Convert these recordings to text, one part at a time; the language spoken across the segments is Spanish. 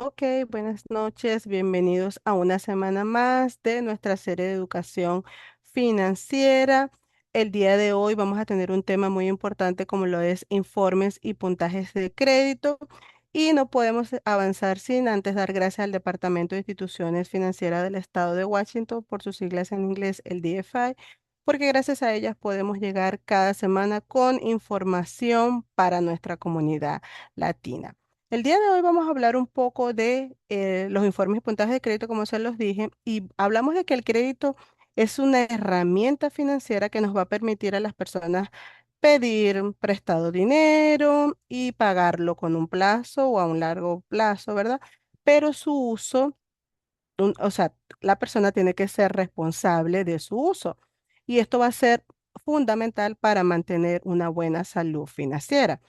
Ok, buenas noches, bienvenidos a una semana más de nuestra serie de educación financiera. El día de hoy vamos a tener un tema muy importante como lo es informes y puntajes de crédito y no podemos avanzar sin antes dar gracias al Departamento de Instituciones Financieras del Estado de Washington por sus siglas en inglés, el DFI, porque gracias a ellas podemos llegar cada semana con información para nuestra comunidad latina. El día de hoy vamos a hablar un poco de los informes y puntajes de crédito, como se los dije, y hablamos de que el crédito es una herramienta financiera que nos va a permitir a las personas pedir prestado dinero y pagarlo con un plazo o a un largo plazo, ¿verdad? Pero su uso, o sea, la persona tiene que ser responsable de su uso y esto va a ser fundamental para mantener una buena salud financiera.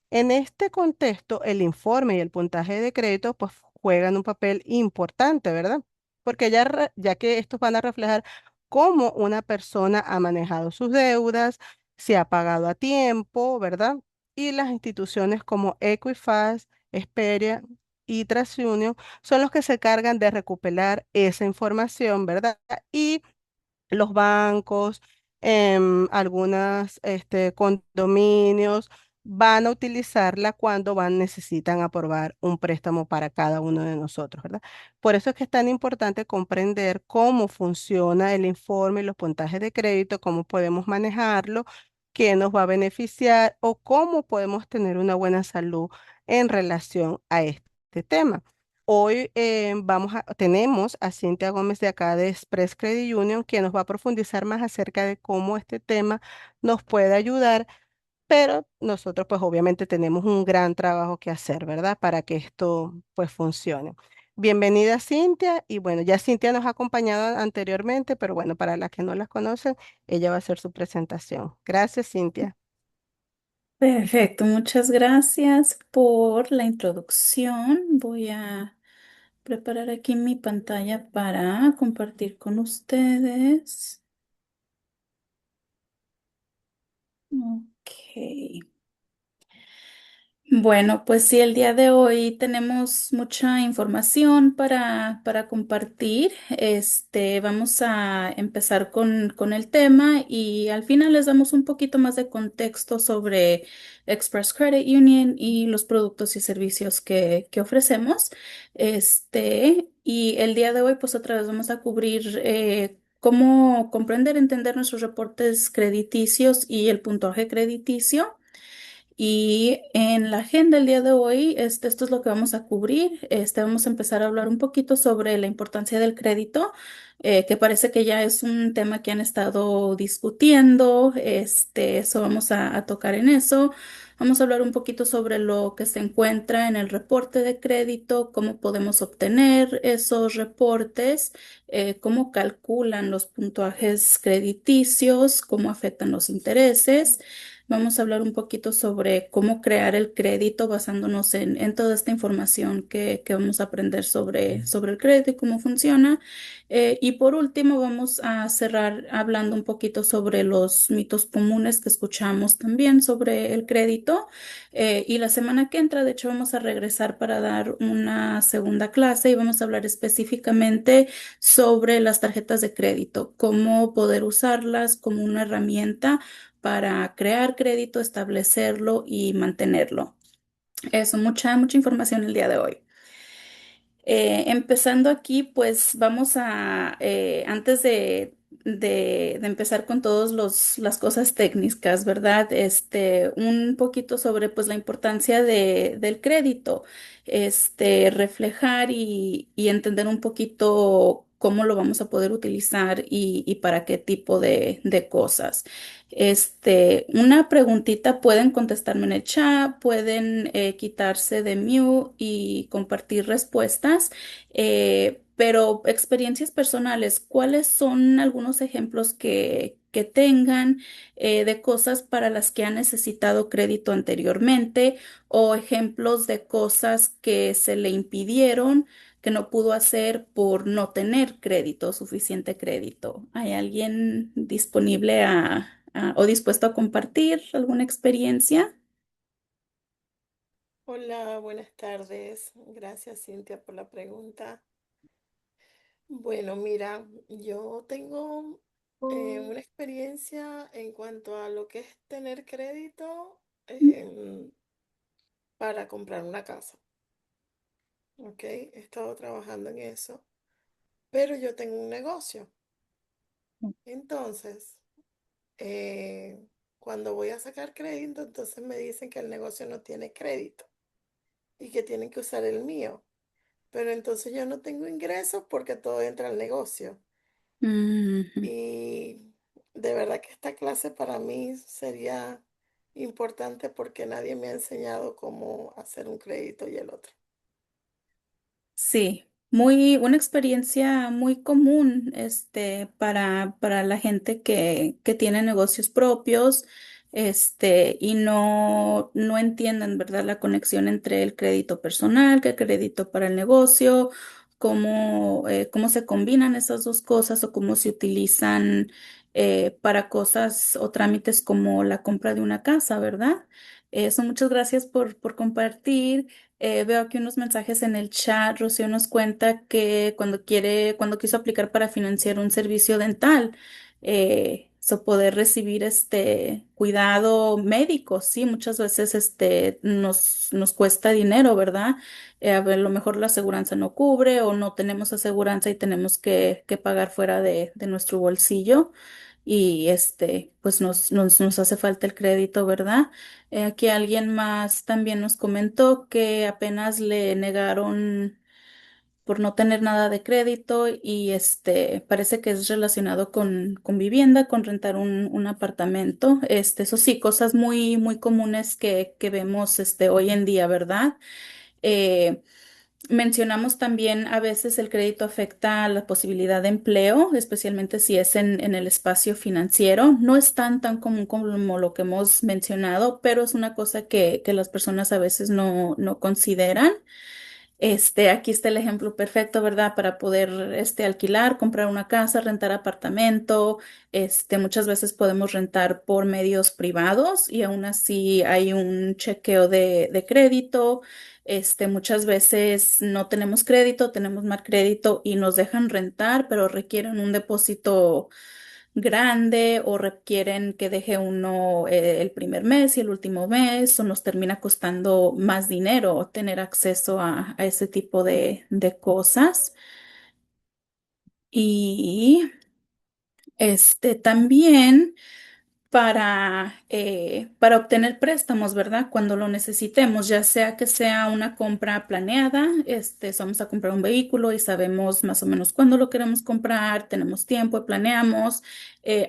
En este contexto, el informe y el puntaje de crédito pues juegan un papel importante, ¿verdad? Porque ya que estos van a reflejar cómo una persona ha manejado sus deudas, si ha pagado a tiempo, ¿verdad? Y las instituciones como Equifax, Esperia y TransUnion son los que se cargan de recuperar esa información, ¿verdad? Y los bancos, algunos condominios van a utilizarla cuando necesitan aprobar un préstamo para cada uno de nosotros, ¿verdad? Por eso es que es tan importante comprender cómo funciona el informe y los puntajes de crédito, cómo podemos manejarlo, qué nos va a beneficiar o cómo podemos tener una buena salud en relación a este tema. Hoy tenemos a Cintia Gómez de acá de Express Credit Union, que nos va a profundizar más acerca de cómo este tema nos puede ayudar, pero nosotros pues obviamente tenemos un gran trabajo que hacer, ¿verdad? Para que esto pues funcione. Bienvenida Cintia, y bueno, ya Cintia nos ha acompañado anteriormente, pero bueno, para las que no las conocen, ella va a hacer su presentación. Gracias, Cintia. Perfecto, muchas gracias por la introducción. Voy a preparar aquí mi pantalla para compartir con ustedes. Ok. Bueno, pues sí, el día de hoy tenemos mucha información para compartir. Vamos a empezar con el tema y al final les damos un poquito más de contexto sobre Express Credit Union y los productos y servicios que ofrecemos. Y el día de hoy, pues otra vez vamos a cubrir cómo comprender, entender nuestros reportes crediticios y el puntaje crediticio. Y en la agenda el día de hoy, esto es lo que vamos a cubrir. Vamos a empezar a hablar un poquito sobre la importancia del crédito, que parece que ya es un tema que han estado discutiendo. Eso vamos a tocar en eso. Vamos a hablar un poquito sobre lo que se encuentra en el reporte de crédito, cómo podemos obtener esos reportes, cómo calculan los puntuajes crediticios, cómo afectan los intereses. Vamos a hablar un poquito sobre cómo crear el crédito basándonos en toda esta información que vamos a aprender sobre el crédito y cómo funciona. Y por último, vamos a cerrar hablando un poquito sobre los mitos comunes que escuchamos también sobre el crédito. Y la semana que entra, de hecho, vamos a regresar para dar una segunda clase y vamos a hablar específicamente sobre las tarjetas de crédito, cómo poder usarlas como una herramienta para crear crédito, establecerlo y mantenerlo. Eso, mucha información el día de hoy. Empezando aquí, pues vamos antes de empezar con todas las cosas técnicas, ¿verdad? Un poquito sobre pues la importancia del crédito, reflejar y entender un poquito cómo lo vamos a poder utilizar y para qué tipo de cosas. Una preguntita, pueden contestarme en el chat, pueden quitarse de mute y compartir respuestas, pero experiencias personales, ¿cuáles son algunos ejemplos que tengan de cosas para las que han necesitado crédito anteriormente o ejemplos de cosas que se le impidieron, que no pudo hacer por no tener crédito, suficiente crédito? ¿Hay alguien disponible o dispuesto a compartir alguna experiencia? Hola, buenas tardes. Gracias, Cintia, por la pregunta. Bueno, mira, yo tengo una experiencia en cuanto a lo que es tener crédito para comprar una casa. ¿Ok? He estado trabajando en eso, pero yo tengo un negocio. Entonces, cuando voy a sacar crédito, entonces me dicen que el negocio no tiene crédito y que tienen que usar el mío. Pero entonces yo no tengo ingresos porque todo entra al negocio. Ujú. Y de verdad que esta clase para mí sería importante porque nadie me ha enseñado cómo hacer un crédito y el otro. Sí, una experiencia muy común, para la gente que tiene negocios propios, y no entienden, ¿verdad?, la conexión entre el crédito personal, que el crédito para el negocio, cómo se combinan esas dos cosas o cómo se utilizan, para cosas o trámites como la compra de una casa, ¿verdad? Muchas gracias por compartir. Veo aquí unos mensajes en el chat. Rocío nos cuenta que cuando quiso aplicar para financiar un servicio dental, poder recibir este cuidado médico, sí, muchas veces nos cuesta dinero, ¿verdad? A ver, a lo mejor la aseguranza no cubre o no tenemos aseguranza y tenemos que pagar fuera de nuestro bolsillo. Y pues nos hace falta el crédito, ¿verdad? Aquí alguien más también nos comentó que apenas le negaron por no tener nada de crédito y parece que es relacionado con vivienda, con rentar un apartamento. Eso sí, cosas muy comunes que vemos hoy en día, ¿verdad? Eh, Mencionamos también a veces el crédito afecta a la posibilidad de empleo, especialmente si es en el espacio financiero. No es tan común como lo que hemos mencionado, pero es una cosa que las personas a veces no consideran. Aquí está el ejemplo perfecto, ¿verdad? Para poder, alquilar, comprar una casa, rentar apartamento. Muchas veces podemos rentar por medios privados y aún así hay un chequeo de crédito. Muchas veces no tenemos crédito, tenemos mal crédito y nos dejan rentar, pero requieren un depósito grande o requieren que deje uno, el primer mes y el último mes o nos termina costando más dinero tener acceso a ese tipo de cosas. Y también para obtener préstamos, ¿verdad? Cuando lo necesitemos, ya sea que sea una compra planeada, si vamos a comprar un vehículo y sabemos más o menos cuándo lo queremos comprar, tenemos tiempo y planeamos,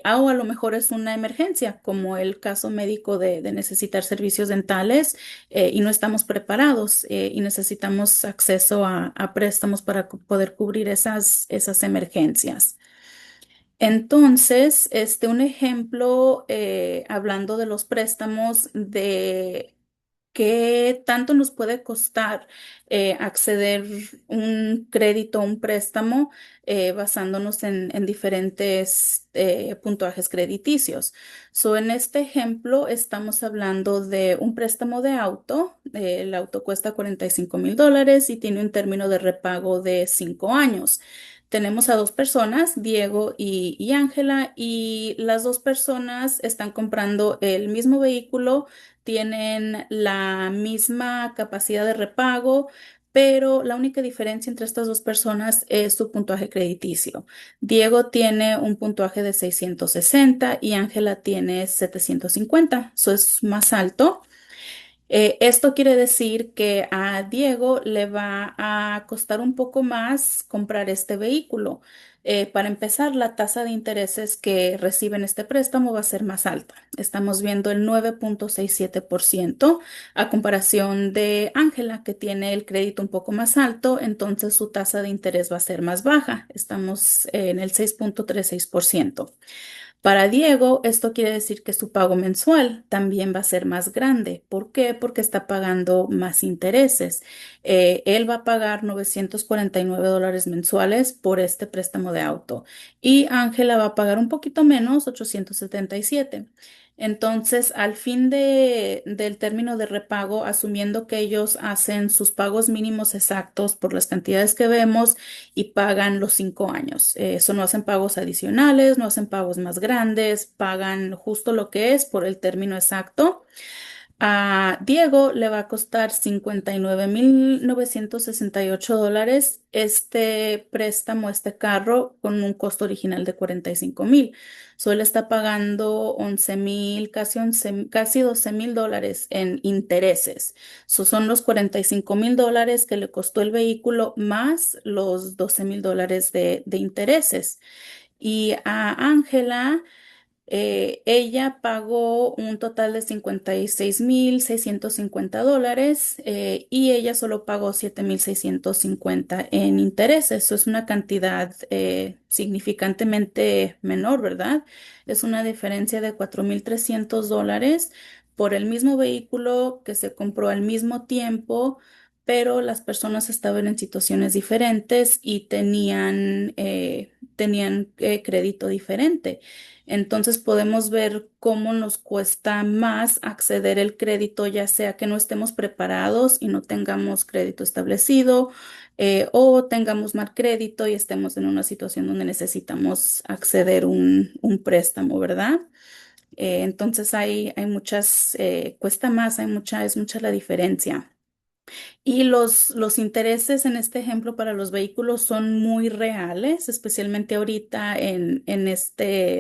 o a lo mejor es una emergencia, como el caso médico de necesitar servicios dentales, y no estamos preparados, y necesitamos acceso a préstamos para poder cubrir esas emergencias. Entonces, un ejemplo, hablando de los préstamos, de qué tanto nos puede costar, acceder un crédito, un préstamo, basándonos en diferentes, puntuajes crediticios. En este ejemplo, estamos hablando de un préstamo de auto. El auto cuesta $45,000 y tiene un término de repago de 5 años. Tenemos a dos personas, Diego y Ángela, y las dos personas están comprando el mismo vehículo, tienen la misma capacidad de repago, pero la única diferencia entre estas dos personas es su puntaje crediticio. Diego tiene un puntaje de 660 y Ángela tiene 750, eso es más alto. Esto quiere decir que a Diego le va a costar un poco más comprar este vehículo. Para empezar, la tasa de intereses que reciben este préstamo va a ser más alta. Estamos viendo el 9,67% a comparación de Ángela, que tiene el crédito un poco más alto, entonces su tasa de interés va a ser más baja. Estamos en el 6,36%. Para Diego, esto quiere decir que su pago mensual también va a ser más grande. ¿Por qué? Porque está pagando más intereses. Él va a pagar $949 mensuales por este préstamo de auto y Ángela va a pagar un poquito menos, 877. Entonces, al fin del término de repago, asumiendo que ellos hacen sus pagos mínimos exactos por las cantidades que vemos y pagan los 5 años. Eso no hacen pagos adicionales, no hacen pagos más grandes, pagan justo lo que es por el término exacto. A Diego le va a costar 59,968 este préstamo, este carro, con un costo original de 45,000. Solo está pagando 11,000, casi $12,000 en intereses. Son los $45,000 que le costó el vehículo más los $12,000 de intereses. Y a Ángela ella pagó un total de $56,650 y ella solo pagó 7,650 en intereses. Eso es una cantidad significantemente menor, ¿verdad? Es una diferencia de $4,300 por el mismo vehículo que se compró al mismo tiempo, pero las personas estaban en situaciones diferentes y tenían crédito diferente. Entonces podemos ver cómo nos cuesta más acceder al crédito, ya sea que no estemos preparados y no tengamos crédito establecido, o tengamos mal crédito y estemos en una situación donde necesitamos acceder un préstamo, ¿verdad? Entonces hay muchas, cuesta más, es mucha la diferencia. Y los intereses en este ejemplo para los vehículos son muy reales, especialmente ahorita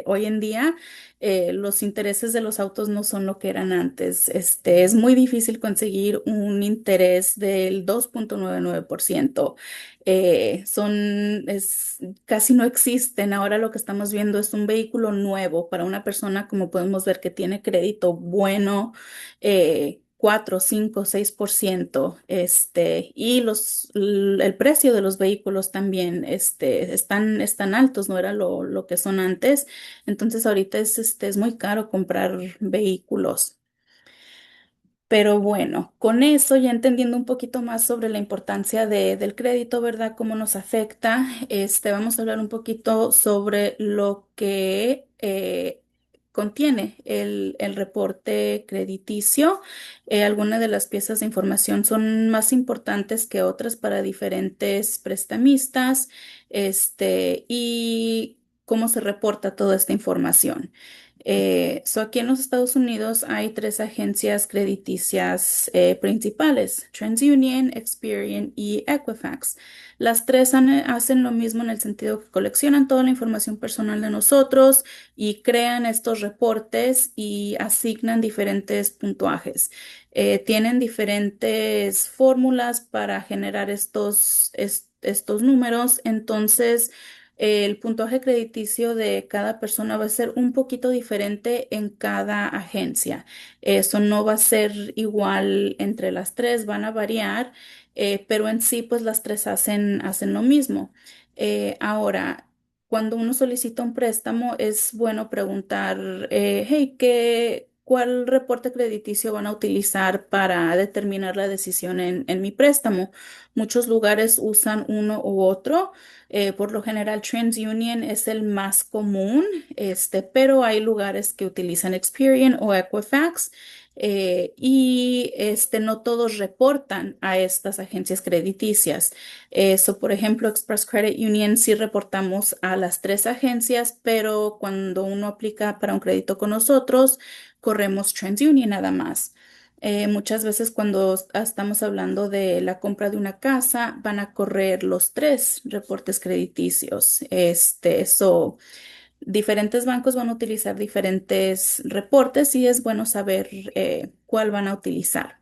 hoy en día, los intereses de los autos no son lo que eran antes. Es muy difícil conseguir un interés del 2,99%. Casi no existen. Ahora lo que estamos viendo es un vehículo nuevo para una persona, como podemos ver, que tiene crédito bueno, 4, 5, 6%, y el precio de los vehículos también, están altos, no era lo que son antes. Entonces ahorita es muy caro comprar vehículos. Pero bueno, con eso ya entendiendo un poquito más sobre la importancia del crédito, ¿verdad? Cómo nos afecta, vamos a hablar un poquito sobre lo que contiene el reporte crediticio. Algunas de las piezas de información son más importantes que otras para diferentes prestamistas, y cómo se reporta toda esta información. Aquí en los Estados Unidos hay tres agencias crediticias principales: TransUnion, Experian y Equifax. Las tres hacen lo mismo en el sentido que coleccionan toda la información personal de nosotros y crean estos reportes y asignan diferentes puntuajes. Tienen diferentes fórmulas para generar estos números. Entonces, el puntaje crediticio de cada persona va a ser un poquito diferente en cada agencia. Eso no va a ser igual entre las tres, van a variar, pero en sí, pues las tres hacen lo mismo. Ahora, cuando uno solicita un préstamo, es bueno preguntar, hey, ¿cuál reporte crediticio van a utilizar para determinar la decisión en mi préstamo? Muchos lugares usan uno u otro. Por lo general, TransUnion es el más común, pero hay lugares que utilizan Experian o Equifax, y no todos reportan a estas agencias crediticias. Por ejemplo, Express Credit Union sí reportamos a las tres agencias, pero cuando uno aplica para un crédito con nosotros, corremos TransUnion nada más. Muchas veces cuando estamos hablando de la compra de una casa, van a correr los tres reportes crediticios. Diferentes bancos van a utilizar diferentes reportes y es bueno saber cuál van a utilizar.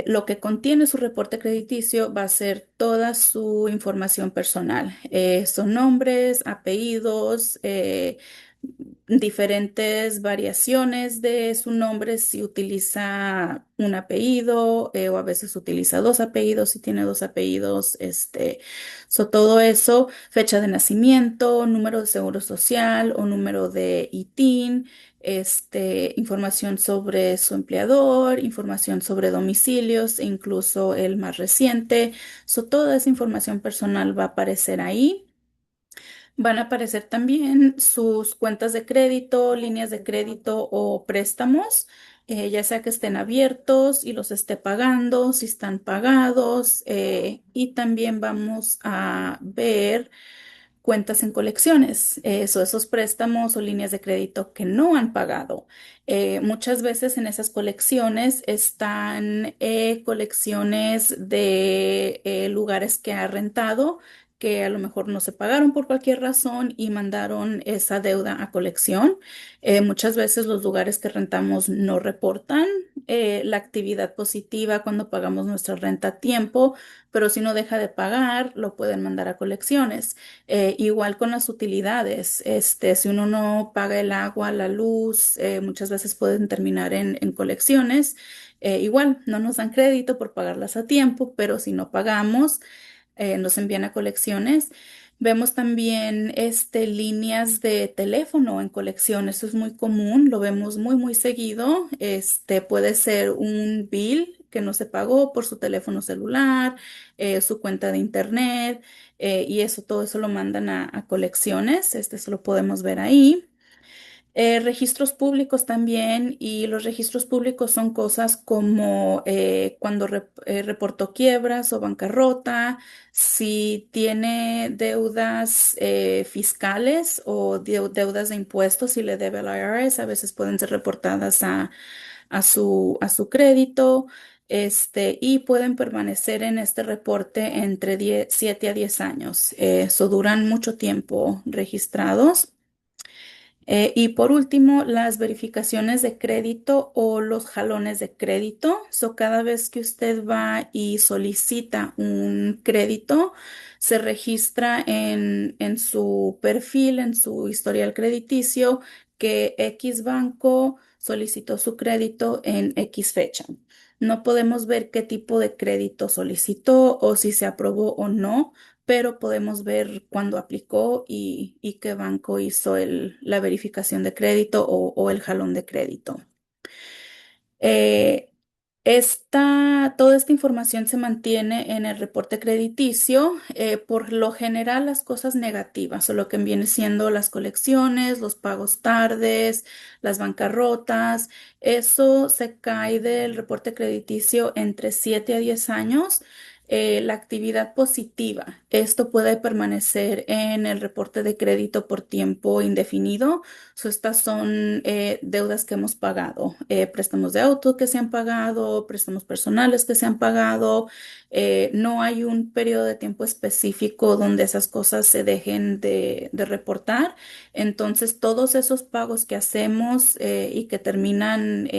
Lo que contiene su reporte crediticio va a ser toda su información personal. Son nombres, apellidos, diferentes variaciones de su nombre si utiliza un apellido, o a veces utiliza dos apellidos si tiene dos apellidos. Todo eso, fecha de nacimiento, número de seguro social o número de ITIN, información sobre su empleador, información sobre domicilios e incluso el más reciente. Toda esa información personal va a aparecer ahí. Van a aparecer también sus cuentas de crédito, líneas de crédito o préstamos, ya sea que estén abiertos y los esté pagando, si están pagados, y también vamos a ver cuentas en colecciones, esos préstamos o líneas de crédito que no han pagado. Muchas veces en esas colecciones están colecciones de lugares que ha rentado, que a lo mejor no se pagaron por cualquier razón y mandaron esa deuda a colección. Muchas veces los lugares que rentamos no reportan la actividad positiva cuando pagamos nuestra renta a tiempo, pero si no deja de pagar, lo pueden mandar a colecciones. Igual con las utilidades, si uno no paga el agua, la luz, muchas veces pueden terminar en colecciones. Igual no nos dan crédito por pagarlas a tiempo, pero si no pagamos, nos envían a colecciones. Vemos también líneas de teléfono en colección. Eso es muy común, lo vemos muy seguido. Puede ser un bill que no se pagó por su teléfono celular, su cuenta de internet, y todo eso lo mandan a colecciones. Eso lo podemos ver ahí. Registros públicos también, y los registros públicos son cosas como cuando reportó quiebras o bancarrota, si tiene deudas fiscales o deudas de impuestos, si le debe al IRS, a veces pueden ser reportadas a su crédito. Y pueden permanecer en este reporte entre 7 a 10 años. Eso duran mucho tiempo registrados. Y por último, las verificaciones de crédito o los jalones de crédito. Cada vez que usted va y solicita un crédito, se registra en su perfil, en su historial crediticio, que X banco solicitó su crédito en X fecha. No podemos ver qué tipo de crédito solicitó o si se aprobó o no, pero podemos ver cuándo aplicó y qué banco hizo la verificación de crédito o el jalón de crédito. Eh, Toda esta información se mantiene en el reporte crediticio. Por lo general, las cosas negativas o lo que viene siendo las colecciones, los pagos tardes, las bancarrotas, eso se cae del reporte crediticio entre 7 a 10 años. La actividad positiva, esto puede permanecer en el reporte de crédito por tiempo indefinido. Estas son deudas que hemos pagado, préstamos de auto que se han pagado, préstamos personales que se han pagado. No hay un periodo de tiempo específico donde esas cosas se dejen de reportar. Entonces, todos esos pagos que hacemos y que terminan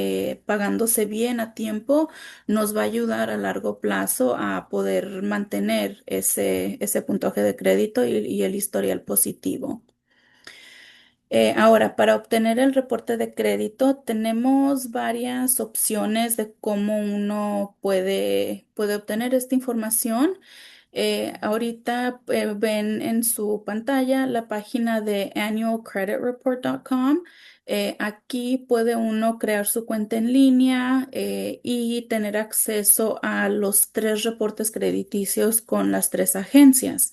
pagándose bien a tiempo, nos va a ayudar a largo plazo a poder mantener ese puntaje de crédito y el historial positivo. Ahora, para obtener el reporte de crédito, tenemos varias opciones de cómo uno puede obtener esta información. Ahorita ven en su pantalla la página de annualcreditreport.com. Aquí puede uno crear su cuenta en línea y tener acceso a los tres reportes crediticios con las tres agencias.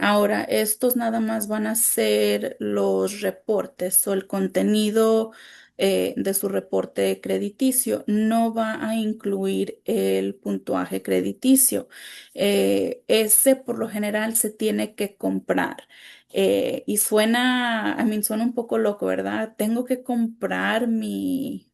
Ahora, estos nada más van a ser los reportes o el contenido de su reporte crediticio. No va a incluir el puntuaje crediticio. Ese por lo general se tiene que comprar. Y suena un poco loco, ¿verdad? Tengo que comprar mi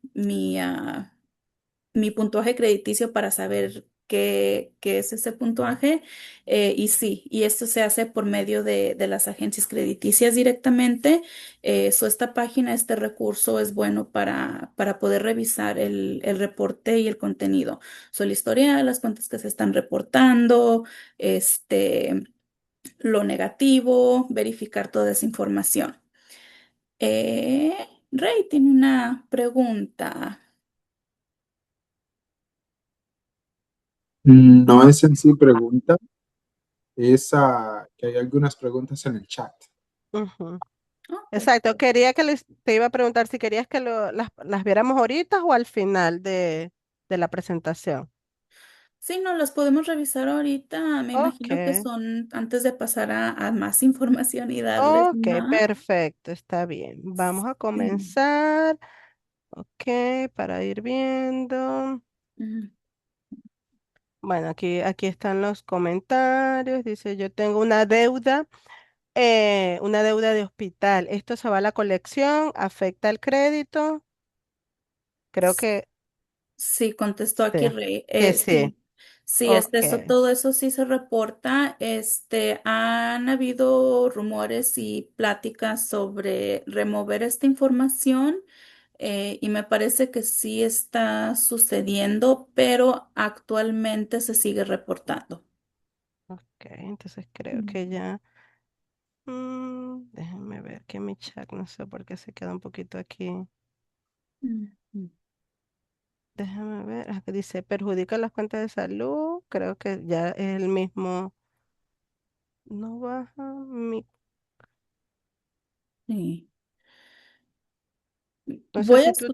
puntuaje crediticio para saber qué es ese puntuaje. Y sí, y esto se hace por medio de las agencias crediticias directamente. Esta página, este recurso es bueno para poder revisar el reporte y el contenido. La historia de las cuentas que se están reportando, lo negativo, verificar toda esa información. Eh, Ray tiene una pregunta. No es en sí pregunta, es que hay algunas preguntas en el chat. Ujú. Oh, Exacto, quería te iba a preguntar si querías que las viéramos ahorita o al final de la presentación. Sí, no, las podemos revisar ahorita. Me Ok, imagino que son antes de pasar a más información y darles ok, más. perfecto, está bien. Vamos a Sí. comenzar. Ok, para ir viendo. Mm, Bueno, aquí están los comentarios. Dice, yo tengo una deuda de hospital. ¿Esto se va a la colección? ¿Afecta el crédito? Creo que sí, contestó sí, aquí Rey. que sí. Sí, sí, Ok. eso, todo eso sí se reporta. Han habido rumores y pláticas sobre remover esta información, y me parece que sí está sucediendo, pero actualmente se sigue reportando. Ok, entonces creo Mm, que ya. Déjenme ver que mi chat, no sé por qué se queda un poquito aquí. mm, mm. Déjame ver. Aquí dice, perjudica las cuentas de salud. Creo que ya es el mismo. No baja mi. Sí. No sé si tú.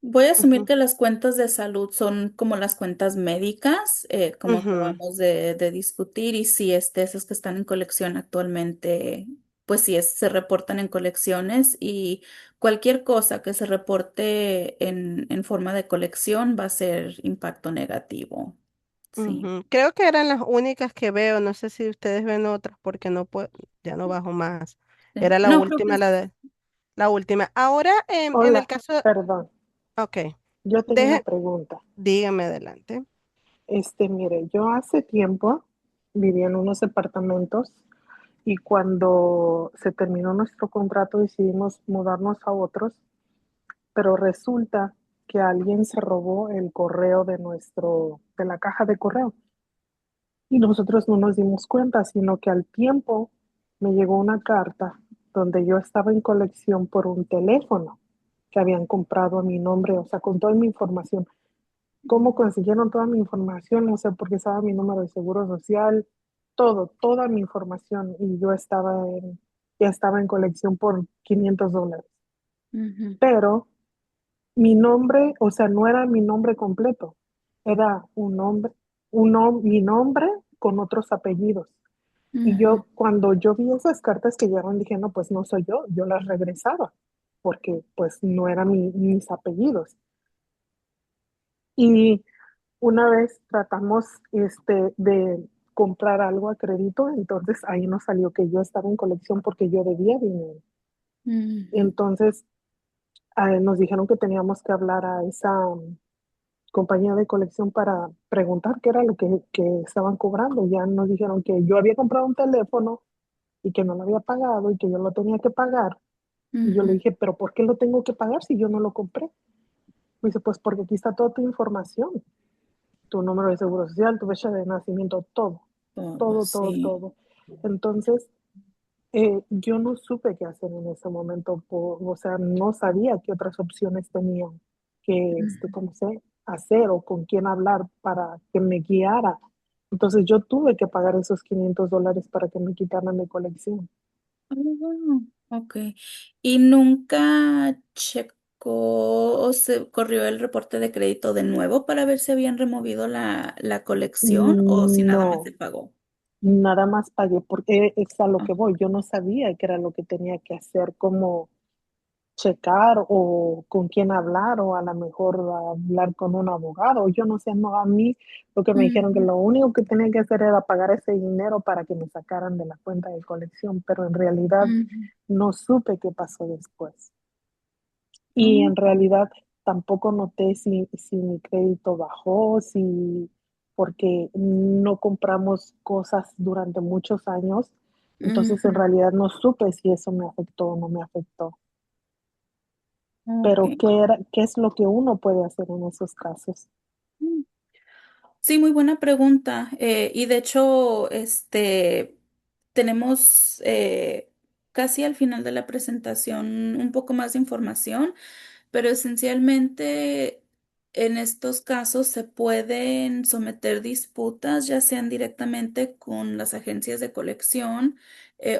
Voy a asumir Ujú, que las cuentas de salud son como las cuentas médicas, como ujú, acabamos de discutir, y si esas que están en colección actualmente, pues sí, se reportan en colecciones, y cualquier cosa que se reporte en forma de colección va a ser impacto negativo. Sí. ujú. Creo que eran las únicas que veo. No sé si ustedes ven otras porque no puedo, ya no bajo más. Sí. Era la No, creo que última, la última. Ahora, en el Hola, caso, perdón, ok, yo tengo una deje, pregunta. dígame adelante. Mire, yo hace tiempo vivía en unos departamentos y cuando se terminó nuestro contrato decidimos mudarnos a otros, pero resulta que alguien se robó el correo de la caja de correo y nosotros no nos dimos cuenta, sino que al tiempo me llegó una carta donde yo estaba en colección por un teléfono que habían comprado a mi nombre, o sea, con toda mi información. Cómo consiguieron toda mi información, no sé por qué estaba mi número de seguro social, toda mi información y ya estaba en colección por $500. Ujú, Pero mi nombre, o sea, no era mi nombre completo, era un nombre, mi nombre con otros apellidos. Y ujú, yo, cuando yo vi esas cartas que llegaron, dije, no, pues no soy yo las regresaba, porque pues no eran mis apellidos. Y una vez tratamos de comprar algo a crédito, entonces ahí nos salió que yo estaba en colección porque yo debía dinero. ujú, Entonces nos dijeron que teníamos que hablar a esa compañía de colección para preguntar qué era lo que estaban cobrando. Ya nos dijeron que yo había comprado un teléfono y que no lo había pagado y que yo lo tenía que pagar. Y yo ujú. le dije, pero ¿por qué lo tengo que pagar si yo no lo compré? Me dice, pues porque aquí está toda tu información, tu número de seguro social, tu fecha de nacimiento, todo, Todo, todo, todo, sí. todo. Entonces, yo no supe qué hacer en ese momento, o sea, no sabía qué otras opciones tenía que, cómo sé, hacer o con quién hablar para que me guiara. Entonces, yo tuve que pagar esos $500 para que me quitaran de colección. Oh, ok. ¿Y nunca checó o se corrió el reporte de crédito de nuevo para ver si habían removido la colección o si nada más se No, pagó? nada más pagué porque es a lo Ah, que voy. Yo no sabía qué era lo que tenía que hacer, como checar o con quién hablar o a lo mejor hablar con un abogado. Yo no sé, no, a mí lo que me dijeron que ujú, lo único que tenía que hacer era pagar ese dinero para que me sacaran de la cuenta de colección, pero en realidad ujú. no supe qué pasó después. Y en Oh, realidad tampoco noté si mi crédito bajó, porque no compramos cosas durante muchos años. Entonces en ujú, realidad no supe si eso me afectó o no me afectó. ok. Pero ¿qué es lo que uno puede hacer en esos casos? Mm. Sí, muy buena pregunta. Y de hecho, tenemos casi al final de la presentación un poco más de información. Pero esencialmente en estos casos se pueden someter disputas, ya sean directamente con las agencias de colección,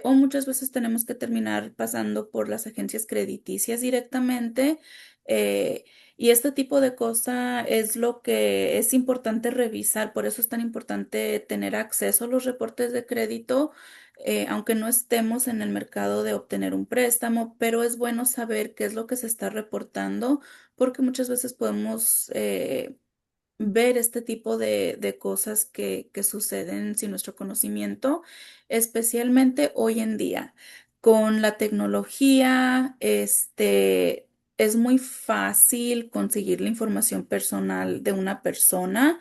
o muchas veces tenemos que terminar pasando por las agencias crediticias directamente. eh, Y este tipo de cosa es lo que es importante revisar, por eso es tan importante tener acceso a los reportes de crédito, aunque no estemos en el mercado de obtener un préstamo, pero es bueno saber qué es lo que se está reportando, porque muchas veces podemos ver este tipo de cosas que suceden sin nuestro conocimiento, especialmente hoy en día. Con la tecnología, es muy fácil conseguir la información personal de una persona.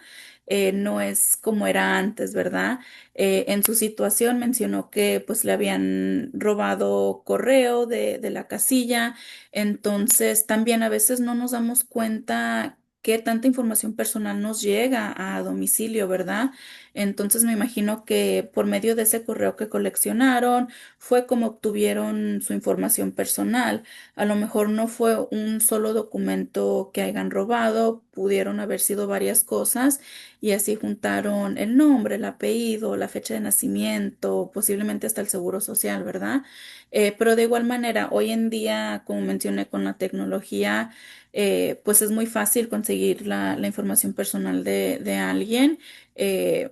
No es como era antes, ¿verdad? En su situación mencionó que pues le habían robado correo de la casilla, entonces también a veces no nos damos cuenta qué tanta información personal nos llega a domicilio, ¿verdad? Entonces me imagino que por medio de ese correo que coleccionaron fue como obtuvieron su información personal. A lo mejor no fue un solo documento que hayan robado, pudieron haber sido varias cosas y así juntaron el nombre, el apellido, la fecha de nacimiento, posiblemente hasta el seguro social, ¿verdad? Pero de igual manera, hoy en día, como mencioné con la tecnología, pues es muy fácil conseguir la información personal de alguien. Eh,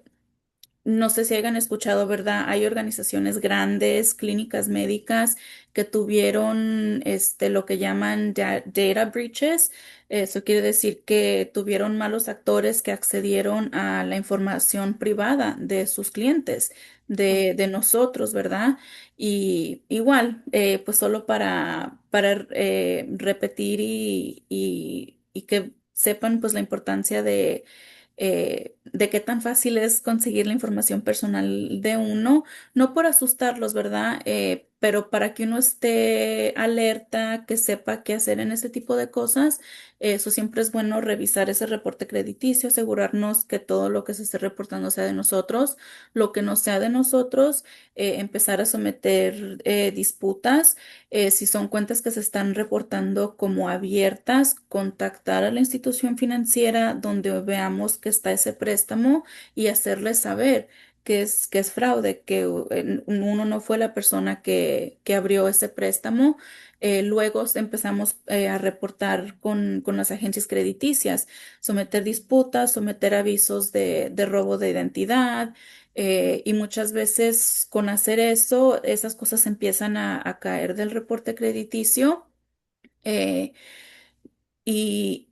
no sé si hayan escuchado, ¿verdad? Hay organizaciones grandes, clínicas médicas que tuvieron lo que llaman data breaches. Eso quiere decir que tuvieron malos actores que accedieron a la información privada de sus clientes, de nosotros, ¿verdad? Y igual, pues solo para repetir y que sepan pues la importancia de qué tan fácil es conseguir la información personal de uno, no por asustarlos, ¿verdad? Pero para que uno esté alerta, que sepa qué hacer en ese tipo de cosas, eso siempre es bueno revisar ese reporte crediticio, asegurarnos que todo lo que se esté reportando sea de nosotros, lo que no sea de nosotros, empezar a someter disputas. Si son cuentas que se están reportando como abiertas, contactar a la institución financiera donde veamos que está ese préstamo y hacerles saber que es fraude, que uno no fue la persona que abrió ese préstamo. Luego empezamos a reportar con las agencias crediticias, someter disputas, someter avisos de robo de identidad. Y muchas veces con hacer eso, esas cosas empiezan a caer del reporte crediticio. eh, y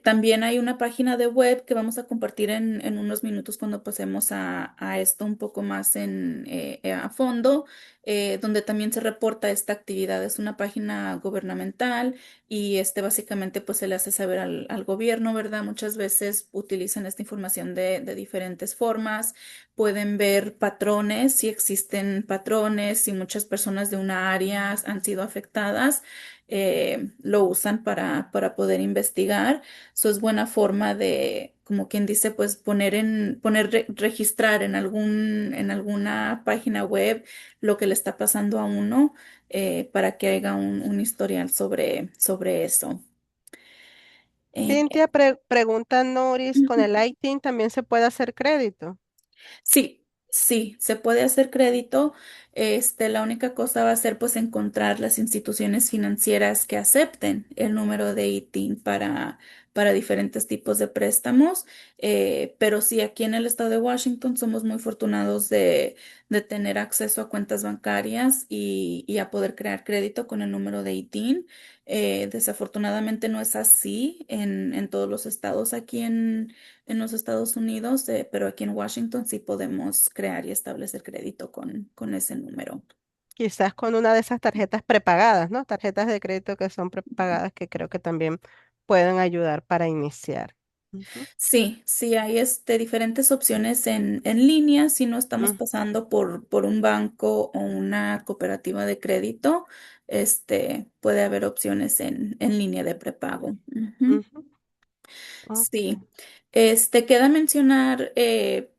también hay una página de web que vamos a compartir en unos minutos cuando pasemos a esto un poco más a fondo, donde también se reporta esta actividad. Es una página gubernamental y básicamente pues se le hace saber al gobierno, ¿verdad? Muchas veces utilizan esta información de diferentes formas. Pueden ver patrones, si existen patrones, si muchas personas de una área han sido afectadas, lo usan para poder investigar. Eso es buena forma de, como quien dice, pues registrar en alguna página web lo que le está pasando a uno, para que haga un historial sobre eso. Eh, Cintia pregunta Noris, ¿con el ITIN también se puede hacer crédito? Sí, sí, se puede hacer crédito. La única cosa va a ser pues encontrar las instituciones financieras que acepten el número de ITIN para diferentes tipos de préstamos. Pero sí, aquí en el estado de Washington somos muy afortunados de tener acceso a cuentas bancarias y a poder crear crédito con el número de ITIN. Desafortunadamente no es así en todos los estados aquí en los Estados Unidos, pero aquí en Washington sí podemos crear y establecer crédito con ese número. Quizás con una de esas tarjetas prepagadas, ¿no? Tarjetas de crédito que son prepagadas que creo que también pueden ayudar para iniciar. Ujú, Sí, sí, hay diferentes opciones en línea si no estamos ujú, pasando por un banco o una cooperativa de crédito. Puede haber opciones en línea de prepago. Ujú. ujú. Sí, Ok. queda mencionar,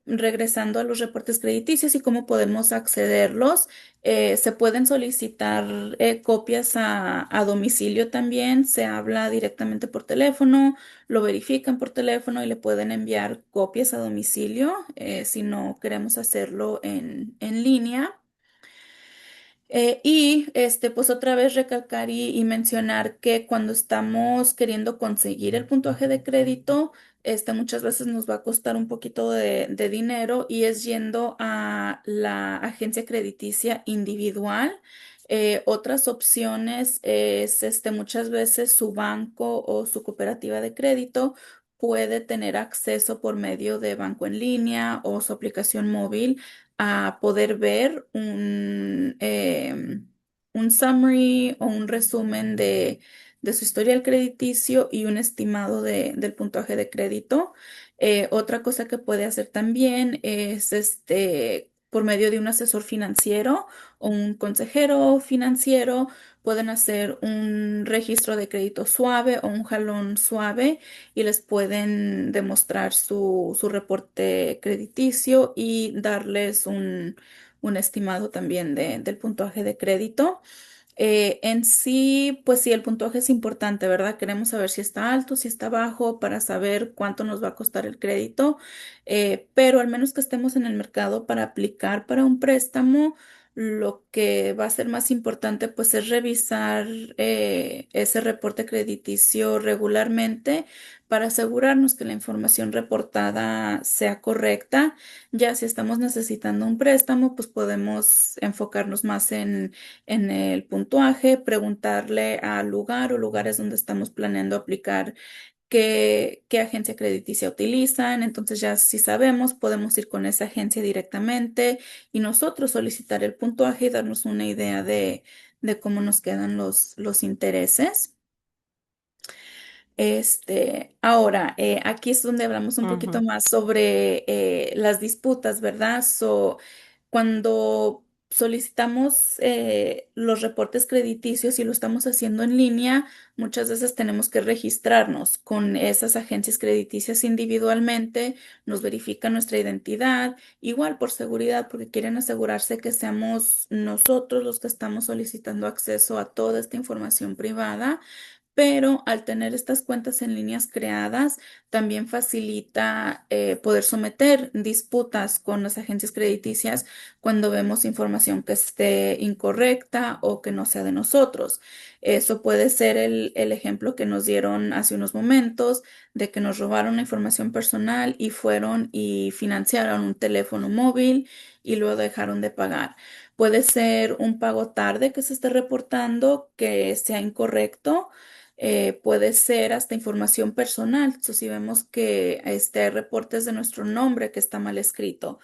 regresando a los reportes crediticios y cómo podemos accederlos, se pueden solicitar copias a domicilio también, se habla directamente por teléfono, lo verifican por teléfono y le pueden enviar copias a domicilio, si no queremos hacerlo en línea. Pues otra vez recalcar y mencionar que cuando estamos queriendo conseguir el puntaje de crédito, muchas veces nos va a costar un poquito de dinero y es yendo a la agencia crediticia individual. Otras opciones es, muchas veces su banco o su cooperativa de crédito puede tener acceso por medio de banco en línea o su aplicación móvil a poder ver un summary o un resumen de su historial crediticio y un estimado del puntaje de crédito. Otra cosa que puede hacer también es por medio de un asesor financiero o un consejero financiero, pueden hacer un registro de crédito suave o un jalón suave y les pueden demostrar su reporte crediticio y darles un estimado también del puntaje de crédito. En sí, pues sí, el puntaje es importante, ¿verdad? Queremos saber si está alto, si está bajo, para saber cuánto nos va a costar el crédito. Pero al menos que estemos en el mercado para aplicar para un préstamo, lo que va a ser más importante, pues es revisar ese reporte crediticio regularmente para asegurarnos que la información reportada sea correcta. Ya si estamos necesitando un préstamo, pues podemos enfocarnos más en el puntuaje, preguntarle al lugar o lugares donde estamos planeando aplicar qué agencia crediticia utilizan. Entonces ya si sabemos, podemos ir con esa agencia directamente y nosotros solicitar el puntuaje y darnos una idea de cómo nos quedan los intereses. Ahora, aquí es donde hablamos un poquito Ujú. más sobre las disputas, ¿verdad? Cuando solicitamos los reportes crediticios y lo estamos haciendo en línea, muchas veces tenemos que registrarnos con esas agencias crediticias individualmente, nos verifican nuestra identidad, igual por seguridad, porque quieren asegurarse que seamos nosotros los que estamos solicitando acceso a toda esta información privada. Pero al tener estas cuentas en líneas creadas, también facilita poder someter disputas con las agencias crediticias cuando vemos información que esté incorrecta o que no sea de nosotros. Eso puede ser el ejemplo que nos dieron hace unos momentos de que nos robaron la información personal y fueron y financiaron un teléfono móvil y luego dejaron de pagar. Puede ser un pago tarde que se esté reportando que sea incorrecto. Puede ser hasta información personal. Si vemos que hay reportes de nuestro nombre que está mal escrito,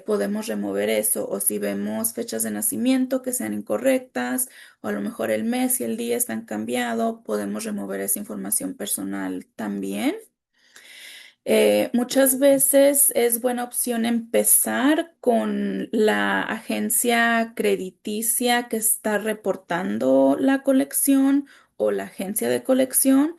podemos remover eso. O si vemos fechas de nacimiento que sean incorrectas, o a lo mejor el mes y el día están cambiados, podemos remover esa información personal también. Muchas veces es buena opción empezar con la agencia crediticia que está reportando la colección o la agencia de colección.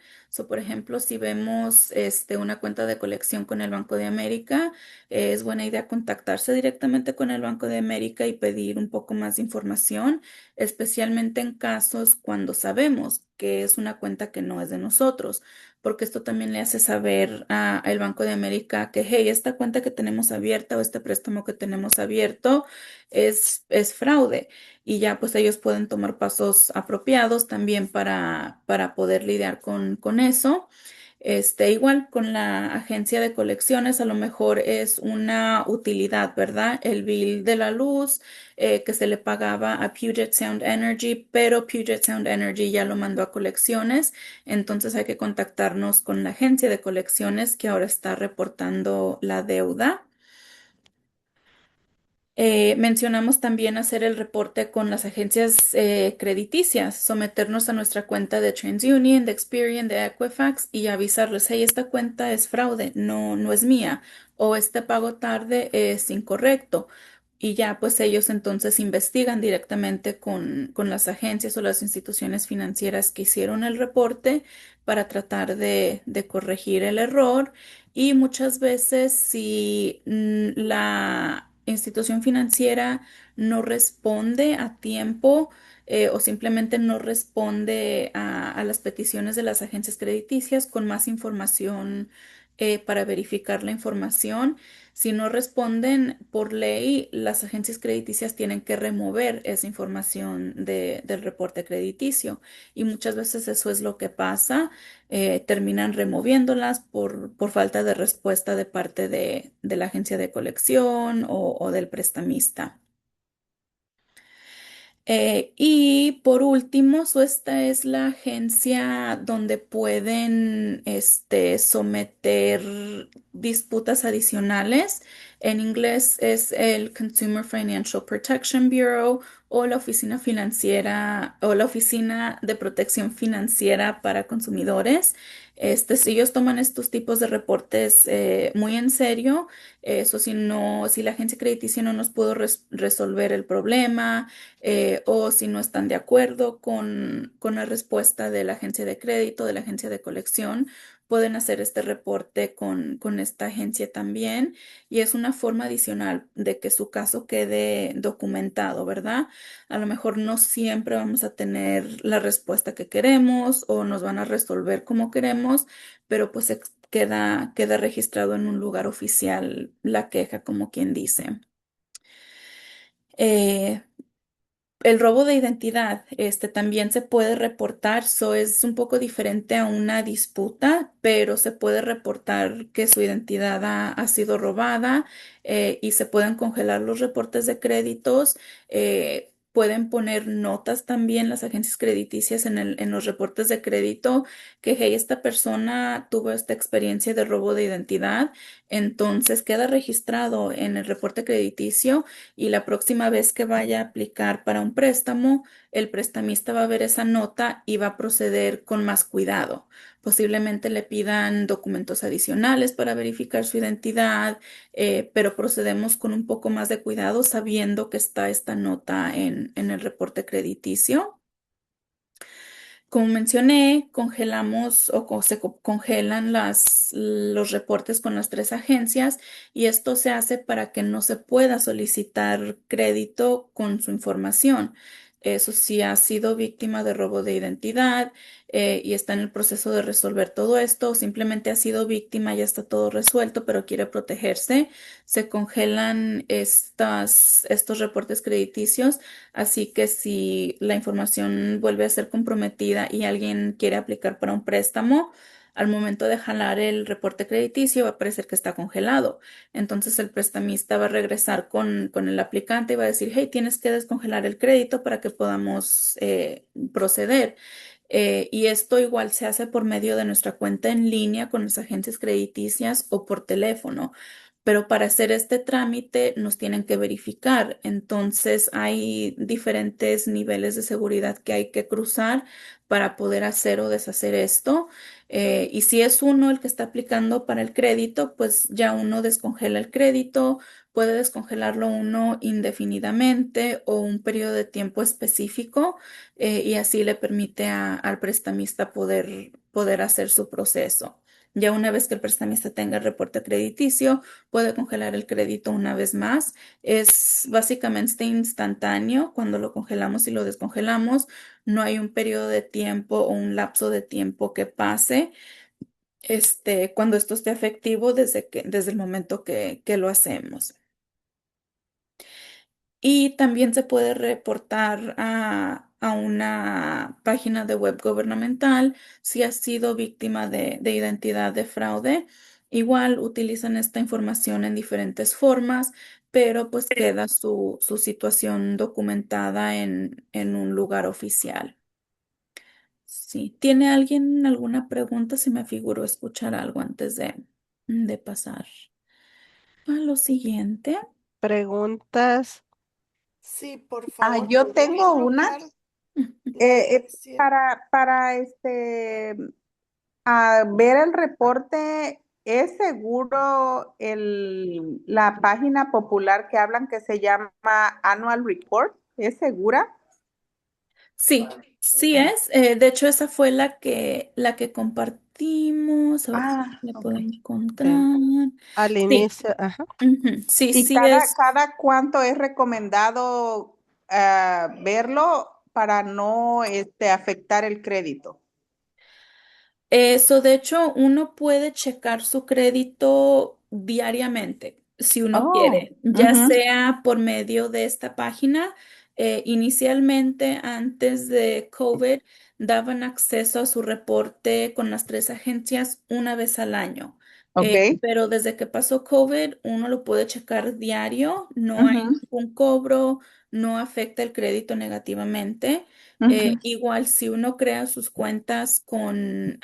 Por ejemplo, si vemos una cuenta de colección con el Banco de América, es buena idea contactarse directamente con el Banco de América y pedir un poco más de información, especialmente en casos cuando sabemos que es una cuenta que no es de nosotros, porque esto también le hace saber al Banco de América que, hey, esta cuenta que tenemos abierta o este préstamo que tenemos abierto es fraude. Y ya pues ellos pueden tomar pasos apropiados también para poder lidiar con eso. Igual con la agencia de colecciones, a lo mejor es una utilidad, ¿verdad? El bill de la luz que se le pagaba a Puget Sound Energy, pero Puget Sound Energy ya lo mandó a colecciones, entonces hay que contactarnos con la agencia de colecciones que ahora está reportando la deuda. Mencionamos también hacer el reporte con las agencias crediticias, someternos a nuestra cuenta de TransUnion, de Experian, de Equifax y avisarles, hey, esta cuenta es fraude, no es mía, o este pago tarde es incorrecto. Y ya pues ellos entonces investigan directamente con las agencias o las instituciones financieras que hicieron el reporte para tratar de corregir el error. Y muchas veces si la institución financiera no responde a tiempo o simplemente no responde a las peticiones de las agencias crediticias con más información para verificar la información. Si no responden por ley, las agencias crediticias tienen que remover esa información del reporte crediticio y muchas veces eso es lo que pasa. Terminan removiéndolas por falta de respuesta de parte de la agencia de colección o del prestamista. Y por último, esta es la agencia donde pueden someter disputas adicionales. En inglés es el Consumer Financial Protection Bureau o la Oficina Financiera o la Oficina de Protección Financiera para Consumidores. Si ellos toman estos tipos de reportes muy en serio, eso si la agencia crediticia no nos pudo resolver el problema, o si no están de acuerdo con la respuesta de la agencia de crédito, de la agencia de colección, pueden hacer este reporte con esta agencia también. Y es una forma adicional de que su caso quede documentado, ¿verdad? A lo mejor no siempre vamos a tener la respuesta que queremos o nos van a resolver como queremos, pero pues queda registrado en un lugar oficial la queja, como quien dice. Eh, el robo de identidad, también se puede reportar, es un poco diferente a una disputa, pero se puede reportar que su identidad ha sido robada, y se pueden congelar los reportes de créditos. Pueden poner notas también las agencias crediticias en los reportes de crédito que, hey, esta persona tuvo esta experiencia de robo de identidad, entonces queda registrado en el reporte crediticio y la próxima vez que vaya a aplicar para un préstamo, el prestamista va a ver esa nota y va a proceder con más cuidado. Posiblemente le pidan documentos adicionales para verificar su identidad, pero procedemos con un poco más de cuidado sabiendo que está esta nota en el reporte crediticio. Como mencioné, congelamos congelan los reportes con las tres agencias y esto se hace para que no se pueda solicitar crédito con su información. Eso sí, ha sido víctima de robo de identidad, y está en el proceso de resolver todo esto, o simplemente ha sido víctima, ya está todo resuelto, pero quiere protegerse. Se congelan estos reportes crediticios. Así que si la información vuelve a ser comprometida y alguien quiere aplicar para un préstamo, al momento de jalar el reporte crediticio va a parecer que está congelado. Entonces el prestamista va a regresar con el aplicante y va a decir, hey, tienes que descongelar el crédito para que podamos proceder. Y esto igual se hace por medio de nuestra cuenta en línea con las agencias crediticias o por teléfono. Pero para hacer este trámite nos tienen que verificar. Entonces hay diferentes niveles de seguridad que hay que cruzar para poder hacer o deshacer esto. Y si es uno el que está aplicando para el crédito, pues ya uno descongela el crédito, puede descongelarlo uno indefinidamente o un periodo de tiempo específico, y así le permite al prestamista poder hacer su proceso. Ya una vez que el prestamista tenga el reporte crediticio, puede congelar el crédito una vez más. Es básicamente instantáneo cuando lo congelamos y lo descongelamos. No hay un periodo de tiempo o un lapso de tiempo que pase, cuando esto esté efectivo desde el momento que lo hacemos. Y también se puede reportar a una página de web gubernamental si ha sido víctima de identidad de fraude. Igual utilizan esta información en diferentes formas, pero pues queda su situación documentada en un lugar oficial. Sí. ¿Tiene alguien alguna pregunta? Se me figuró escuchar algo antes de pasar a lo siguiente. Preguntas. Sí, por favor, Yo ¿podrías tengo una colocar la dirección? para ver el reporte. ¿Es seguro la página popular que hablan que se llama Annual Report? ¿Es segura? Sí, sí es. De hecho, esa fue la que compartimos. A ver si la Ok. puedo encontrar. Sí. Al Sí, inicio, ajá. ujú, sí, ¿Y sí es. cada cuánto es recomendado verlo para no afectar el crédito? Eso, de hecho, uno puede checar su crédito diariamente, si uno Oh, quiere, ya ujú, sea por medio de esta página. Inicialmente, antes de COVID, daban acceso a su reporte con las tres agencias una vez al año. ok. Pero desde que pasó COVID, uno lo puede checar diario, no hay Ujú, ningún cobro, no afecta el crédito negativamente. ujú, Igual, si uno crea sus cuentas con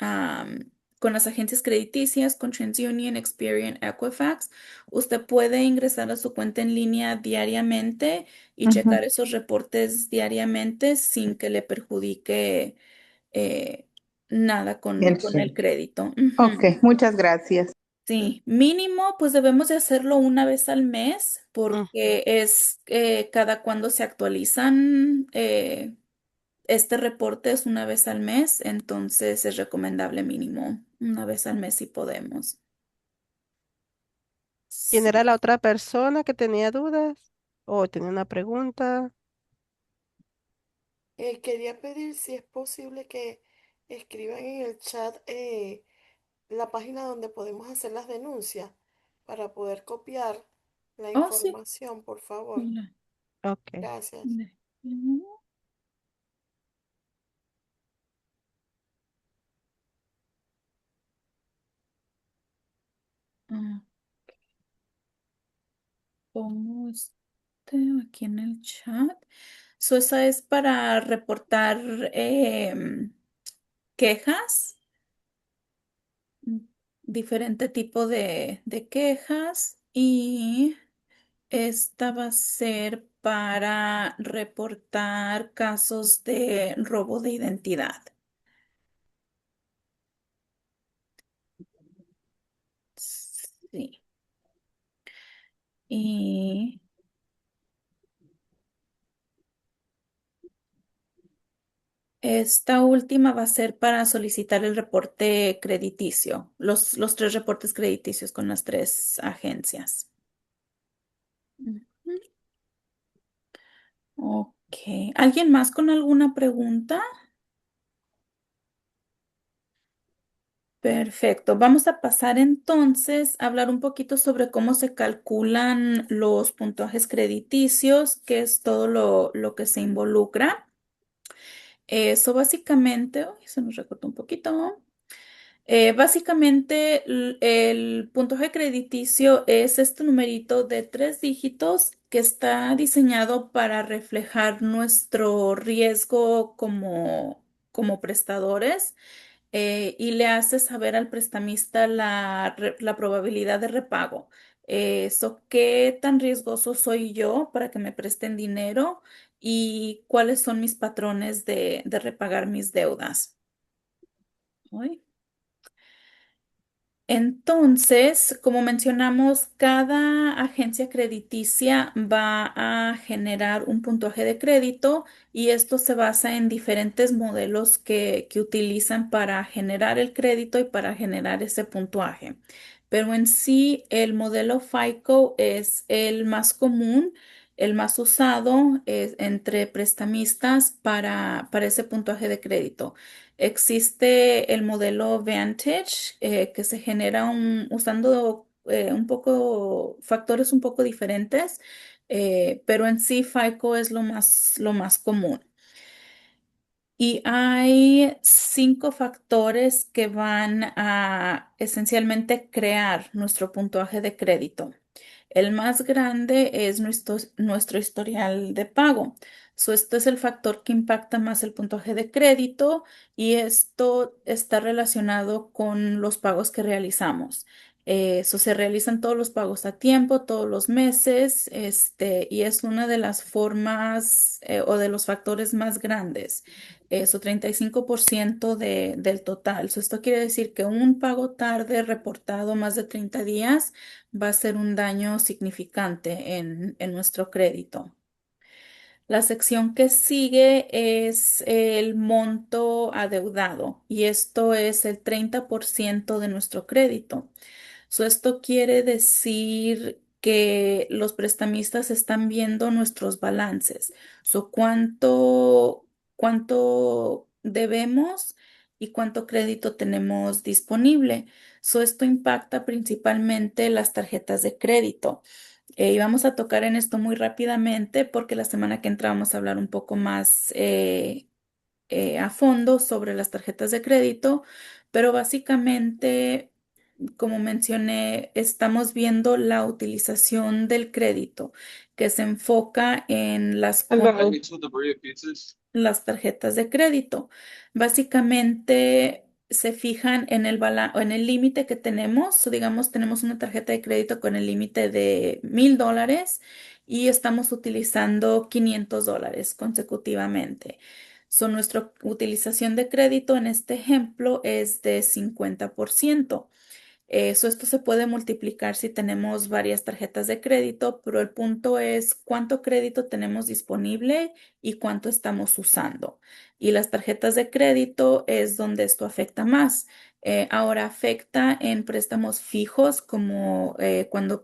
las agencias crediticias, con TransUnion, Experian, Equifax, usted puede ingresar a su cuenta en línea diariamente y ujú. checar esos reportes diariamente sin que le perjudique eh, nada El con el crédito. crédito. Ok, Ujú. muchas gracias. Sí, mínimo, pues debemos de hacerlo una vez al mes Ujú. porque es cada cuando se actualizan. Este reporte es una vez al mes, entonces es recomendable mínimo una vez al mes si podemos. ¿Quién era Sí. la otra persona que tenía dudas o tenía una pregunta? Quería pedir si es posible que escriban en el chat la página donde podemos hacer las denuncias para poder copiar la Oh, sí. información, por favor. Mira. Ok. Gracias. De- Ah, pongo este aquí en el chat. So, esa es para reportar quejas, mm, diferente tipo de quejas, y esta va a ser para reportar casos de robo de identidad. Sí. Y esta última va a ser para solicitar el reporte crediticio, los tres reportes crediticios con las tres agencias. Ujú. Ok. ¿Alguien más con alguna pregunta? Perfecto. Vamos a pasar entonces a hablar un poquito sobre cómo se calculan los puntajes crediticios, que es todo lo que se involucra. Eso básicamente, uy, se nos recortó un poquito. Básicamente, el puntaje crediticio es este numerito de 3 dígitos que está diseñado para reflejar nuestro riesgo como prestadores, y le hace saber al prestamista la probabilidad de repago. ¿Qué tan riesgoso soy yo para que me presten dinero y cuáles son mis patrones de repagar mis deudas? Uy. Entonces, como mencionamos, cada agencia crediticia va a generar un puntaje de crédito y esto se basa en diferentes modelos que utilizan para generar el crédito y para generar ese puntaje. Pero en sí, el modelo FICO es el más común, el más usado entre prestamistas para ese puntaje de crédito. Existe el modelo Vantage, que se genera usando un poco factores un poco diferentes, pero en sí FICO es lo más común. Y hay 5 factores que van a esencialmente crear nuestro puntaje de crédito. El más grande es nuestro historial de pago. Esto es el factor que impacta más el puntaje de crédito y esto está relacionado con los pagos que realizamos. Se realizan todos los pagos a tiempo, todos los meses, y es una de las formas o de los factores más grandes. 35% del total. Esto quiere decir que un pago tarde reportado más de 30 días va a ser un daño significante en nuestro crédito. La sección que sigue es el monto adeudado y esto es el 30% de nuestro crédito. Esto quiere decir que los prestamistas están viendo nuestros balances. ¿Cuánto debemos y cuánto crédito tenemos disponible. Esto impacta principalmente las tarjetas de crédito. Y vamos a tocar en esto muy rápidamente porque la semana que entra vamos a hablar un poco más a fondo sobre las tarjetas de crédito, pero básicamente, como mencioné, estamos viendo la utilización del crédito que se enfoca en las tarjetas de crédito. Básicamente se fijan en en el límite que tenemos. Digamos, tenemos una tarjeta de crédito con el límite de $1,000 y estamos utilizando $500 consecutivamente. Nuestra utilización de crédito en este ejemplo es de 50%. Esto se puede multiplicar si tenemos varias tarjetas de crédito, pero el punto es cuánto crédito tenemos disponible y cuánto estamos usando. Y las tarjetas de crédito es donde esto afecta más. Ahora afecta en préstamos fijos como cuando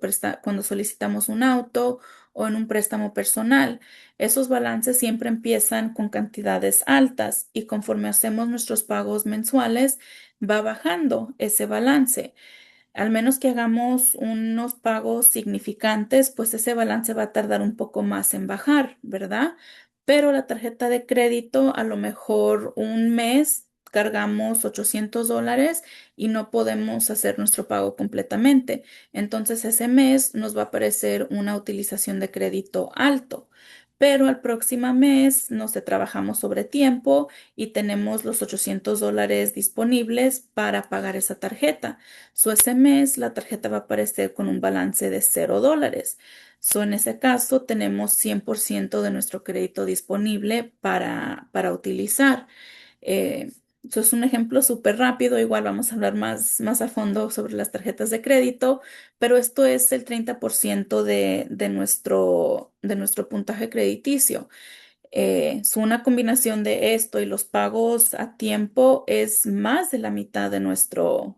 solicitamos un auto o en un préstamo personal. Esos balances siempre empiezan con cantidades altas y conforme hacemos nuestros pagos mensuales, va bajando ese balance. Al menos que hagamos unos pagos significantes, pues ese balance va a tardar un poco más en bajar, ¿verdad? Pero la tarjeta de crédito, a lo mejor un mes cargamos $800 y no podemos hacer nuestro pago completamente. Entonces ese mes nos va a aparecer una utilización de crédito alto. Pero al próximo mes, no sé, trabajamos sobre tiempo y tenemos los $800 disponibles para pagar esa tarjeta. Ese mes la tarjeta va a aparecer con un balance de $0. En ese caso tenemos 100% de nuestro crédito disponible para utilizar. Es un ejemplo súper rápido. Igual vamos a hablar más a fondo sobre las tarjetas de crédito, pero esto es el 30% de nuestro puntaje crediticio. Una combinación de esto y los pagos a tiempo es más de la mitad de nuestro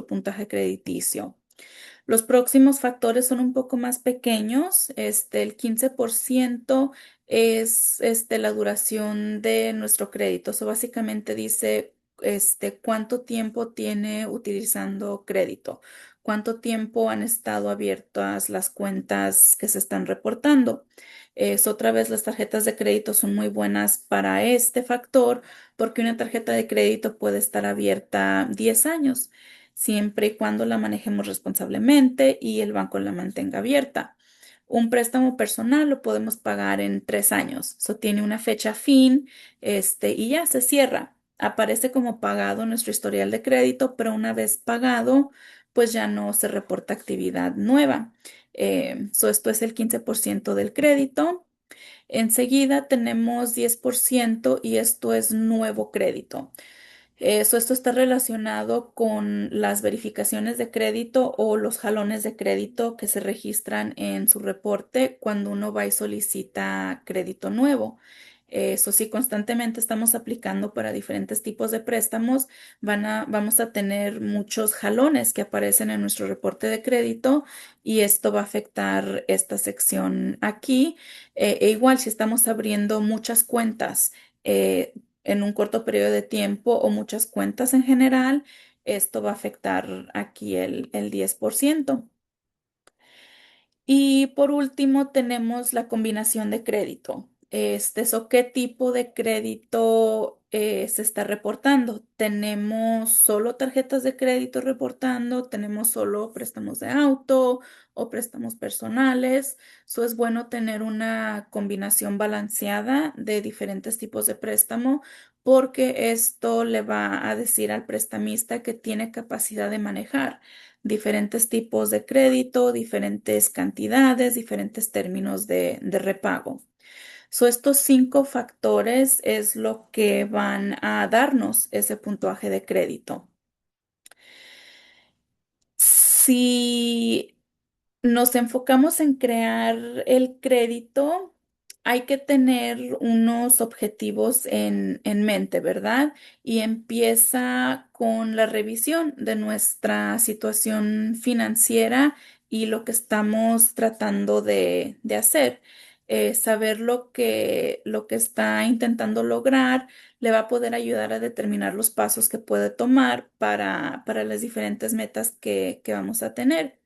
puntaje crediticio. Los próximos factores son un poco más pequeños. El 15% es la duración de nuestro crédito. Eso básicamente dice cuánto tiempo tiene utilizando crédito, cuánto tiempo han estado abiertas las cuentas que se están reportando. Otra vez, las tarjetas de crédito son muy buenas para este factor porque una tarjeta de crédito puede estar abierta 10 años siempre y cuando la manejemos responsablemente y el banco la mantenga abierta. Un préstamo personal lo podemos pagar en 3 años. Eso tiene una fecha fin, y ya se cierra. Aparece como pagado nuestro historial de crédito, pero una vez pagado, pues ya no se reporta actividad nueva. Esto es el 15% del crédito. Enseguida tenemos 10% y esto es nuevo crédito. Esto está relacionado con las verificaciones de crédito o los jalones de crédito que se registran en su reporte cuando uno va y solicita crédito nuevo. Eso sí, constantemente estamos aplicando para diferentes tipos de préstamos. Vamos a tener muchos jalones que aparecen en nuestro reporte de crédito y esto va a afectar esta sección aquí. Igual, si estamos abriendo muchas cuentas, en un corto periodo de tiempo o muchas cuentas en general, esto va a afectar aquí el 10%. Y por último, tenemos la combinación de crédito. ¿Qué tipo de crédito se está reportando? ¿Tenemos solo tarjetas de crédito reportando? ¿Tenemos solo préstamos de auto o préstamos personales? Es bueno tener una combinación balanceada de diferentes tipos de préstamo porque esto le va a decir al prestamista que tiene capacidad de manejar diferentes tipos de crédito, diferentes cantidades, diferentes términos de repago. Estos 5 factores es lo que van a darnos ese puntaje de crédito. Si nos enfocamos en crear el crédito, hay que tener unos objetivos en mente, ¿verdad? Y empieza con la revisión de nuestra situación financiera y lo que estamos tratando de hacer. saber lo que está intentando lograr le va a poder ayudar a determinar los pasos que puede tomar para las diferentes metas que vamos a tener.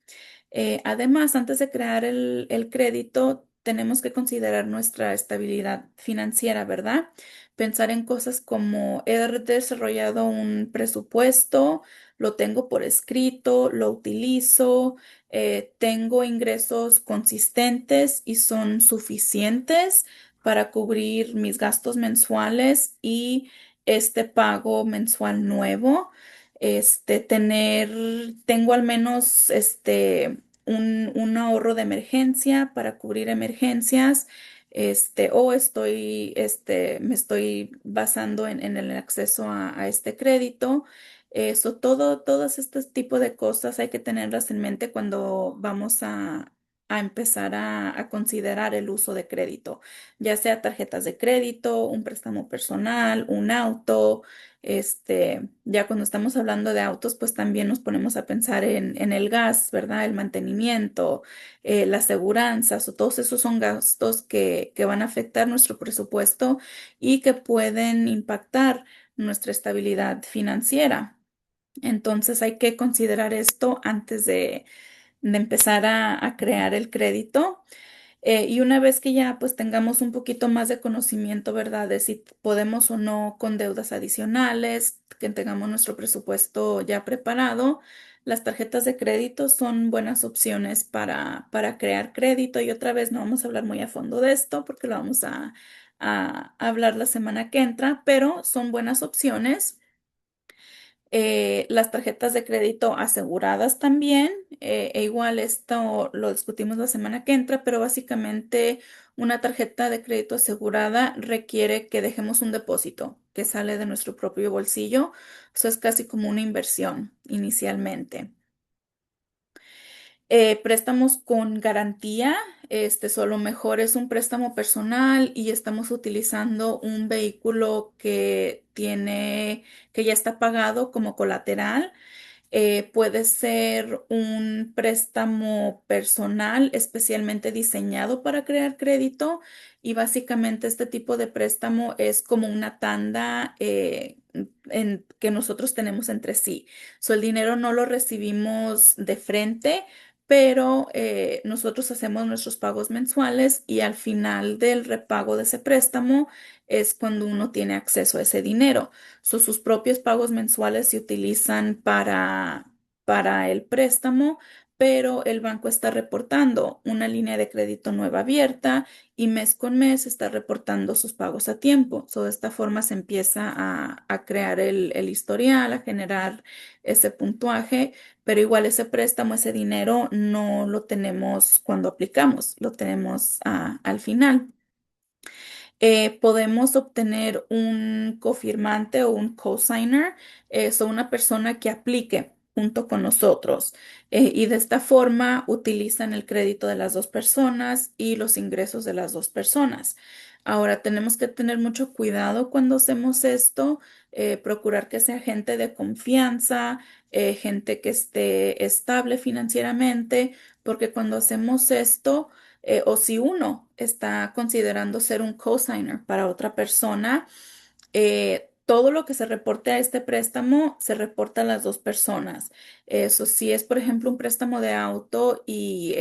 Además, antes de crear el crédito, tenemos que considerar nuestra estabilidad financiera, ¿verdad? Pensar en cosas como he desarrollado un presupuesto, lo tengo por escrito, lo utilizo, tengo ingresos consistentes y son suficientes para cubrir mis gastos mensuales y este pago mensual nuevo. Tengo al menos un ahorro de emergencia para cubrir emergencias, o me estoy basando en el acceso a este crédito. Todos estos tipos de cosas hay que tenerlas en mente cuando vamos a empezar a considerar el uso de crédito, ya sea tarjetas de crédito, un préstamo personal, un auto. Ya cuando estamos hablando de autos, pues también nos ponemos a pensar en el gas, ¿verdad? El mantenimiento, las aseguranzas, o todos esos son gastos que van a afectar nuestro presupuesto y que pueden impactar nuestra estabilidad financiera. Entonces hay que considerar esto antes de empezar a crear el crédito. Y una vez que ya pues tengamos un poquito más de conocimiento, ¿verdad? De si podemos o no con deudas adicionales, que tengamos nuestro presupuesto ya preparado, las tarjetas de crédito son buenas opciones para crear crédito. Y otra vez no vamos a hablar muy a fondo de esto porque lo vamos a hablar la semana que entra, pero son buenas opciones. Las tarjetas de crédito aseguradas también, igual esto lo discutimos la semana que entra, pero básicamente una tarjeta de crédito asegurada requiere que dejemos un depósito que sale de nuestro propio bolsillo. Eso es casi como una inversión inicialmente. Préstamos con garantía, solo mejor es un préstamo personal y estamos utilizando un vehículo que ya está pagado como colateral. Puede ser un préstamo personal especialmente diseñado para crear crédito y básicamente este tipo de préstamo es como una tanda que nosotros tenemos entre sí. El dinero no lo recibimos de frente, pero nosotros hacemos nuestros pagos mensuales y al final del repago de ese préstamo es cuando uno tiene acceso a ese dinero. Sus propios pagos mensuales se utilizan para el préstamo, pero el banco está reportando una línea de crédito nueva abierta y mes con mes está reportando sus pagos a tiempo. De esta forma se empieza a crear el historial, a generar ese puntuaje, pero igual ese préstamo, ese dinero no lo tenemos cuando aplicamos, lo tenemos al final. Podemos obtener un cofirmante o un cosigner, una persona que aplique junto con nosotros. Y de esta forma utilizan el crédito de las dos personas y los ingresos de las dos personas. Ahora, tenemos que tener mucho cuidado cuando hacemos esto, procurar que sea gente de confianza, gente que esté estable financieramente, porque cuando hacemos esto, o si uno está considerando ser un cosigner para otra persona, todo lo que se reporte a este préstamo se reporta a las dos personas. Eso si es, por ejemplo, un préstamo de auto y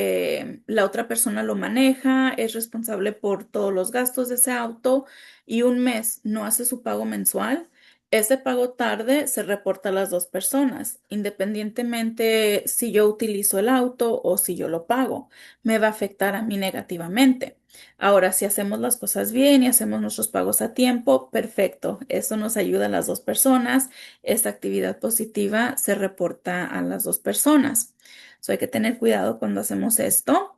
la otra persona lo maneja, es responsable por todos los gastos de ese auto y un mes no hace su pago mensual. Ese pago tarde se reporta a las dos personas, independientemente si yo utilizo el auto o si yo lo pago, me va a afectar a mí negativamente. Ahora, si hacemos las cosas bien y hacemos nuestros pagos a tiempo, perfecto. Eso nos ayuda a las dos personas. Esta actividad positiva se reporta a las dos personas. Hay que tener cuidado cuando hacemos esto.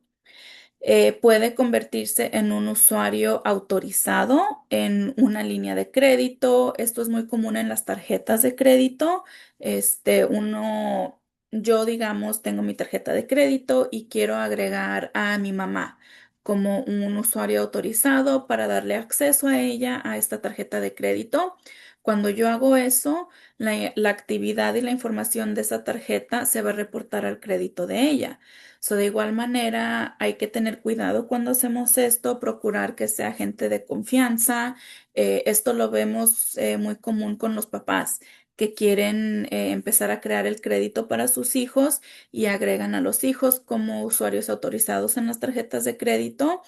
Puede convertirse en un usuario autorizado en una línea de crédito. Esto es muy común en las tarjetas de crédito. Yo digamos, tengo mi tarjeta de crédito y quiero agregar a mi mamá como un usuario autorizado para darle acceso a ella a esta tarjeta de crédito. Cuando yo hago eso, la actividad y la información de esa tarjeta se va a reportar al crédito de ella. So, de igual manera, hay que tener cuidado cuando hacemos esto, procurar que sea gente de confianza. Esto lo vemos muy común con los papás que quieren empezar a crear el crédito para sus hijos y agregan a los hijos como usuarios autorizados en las tarjetas de crédito.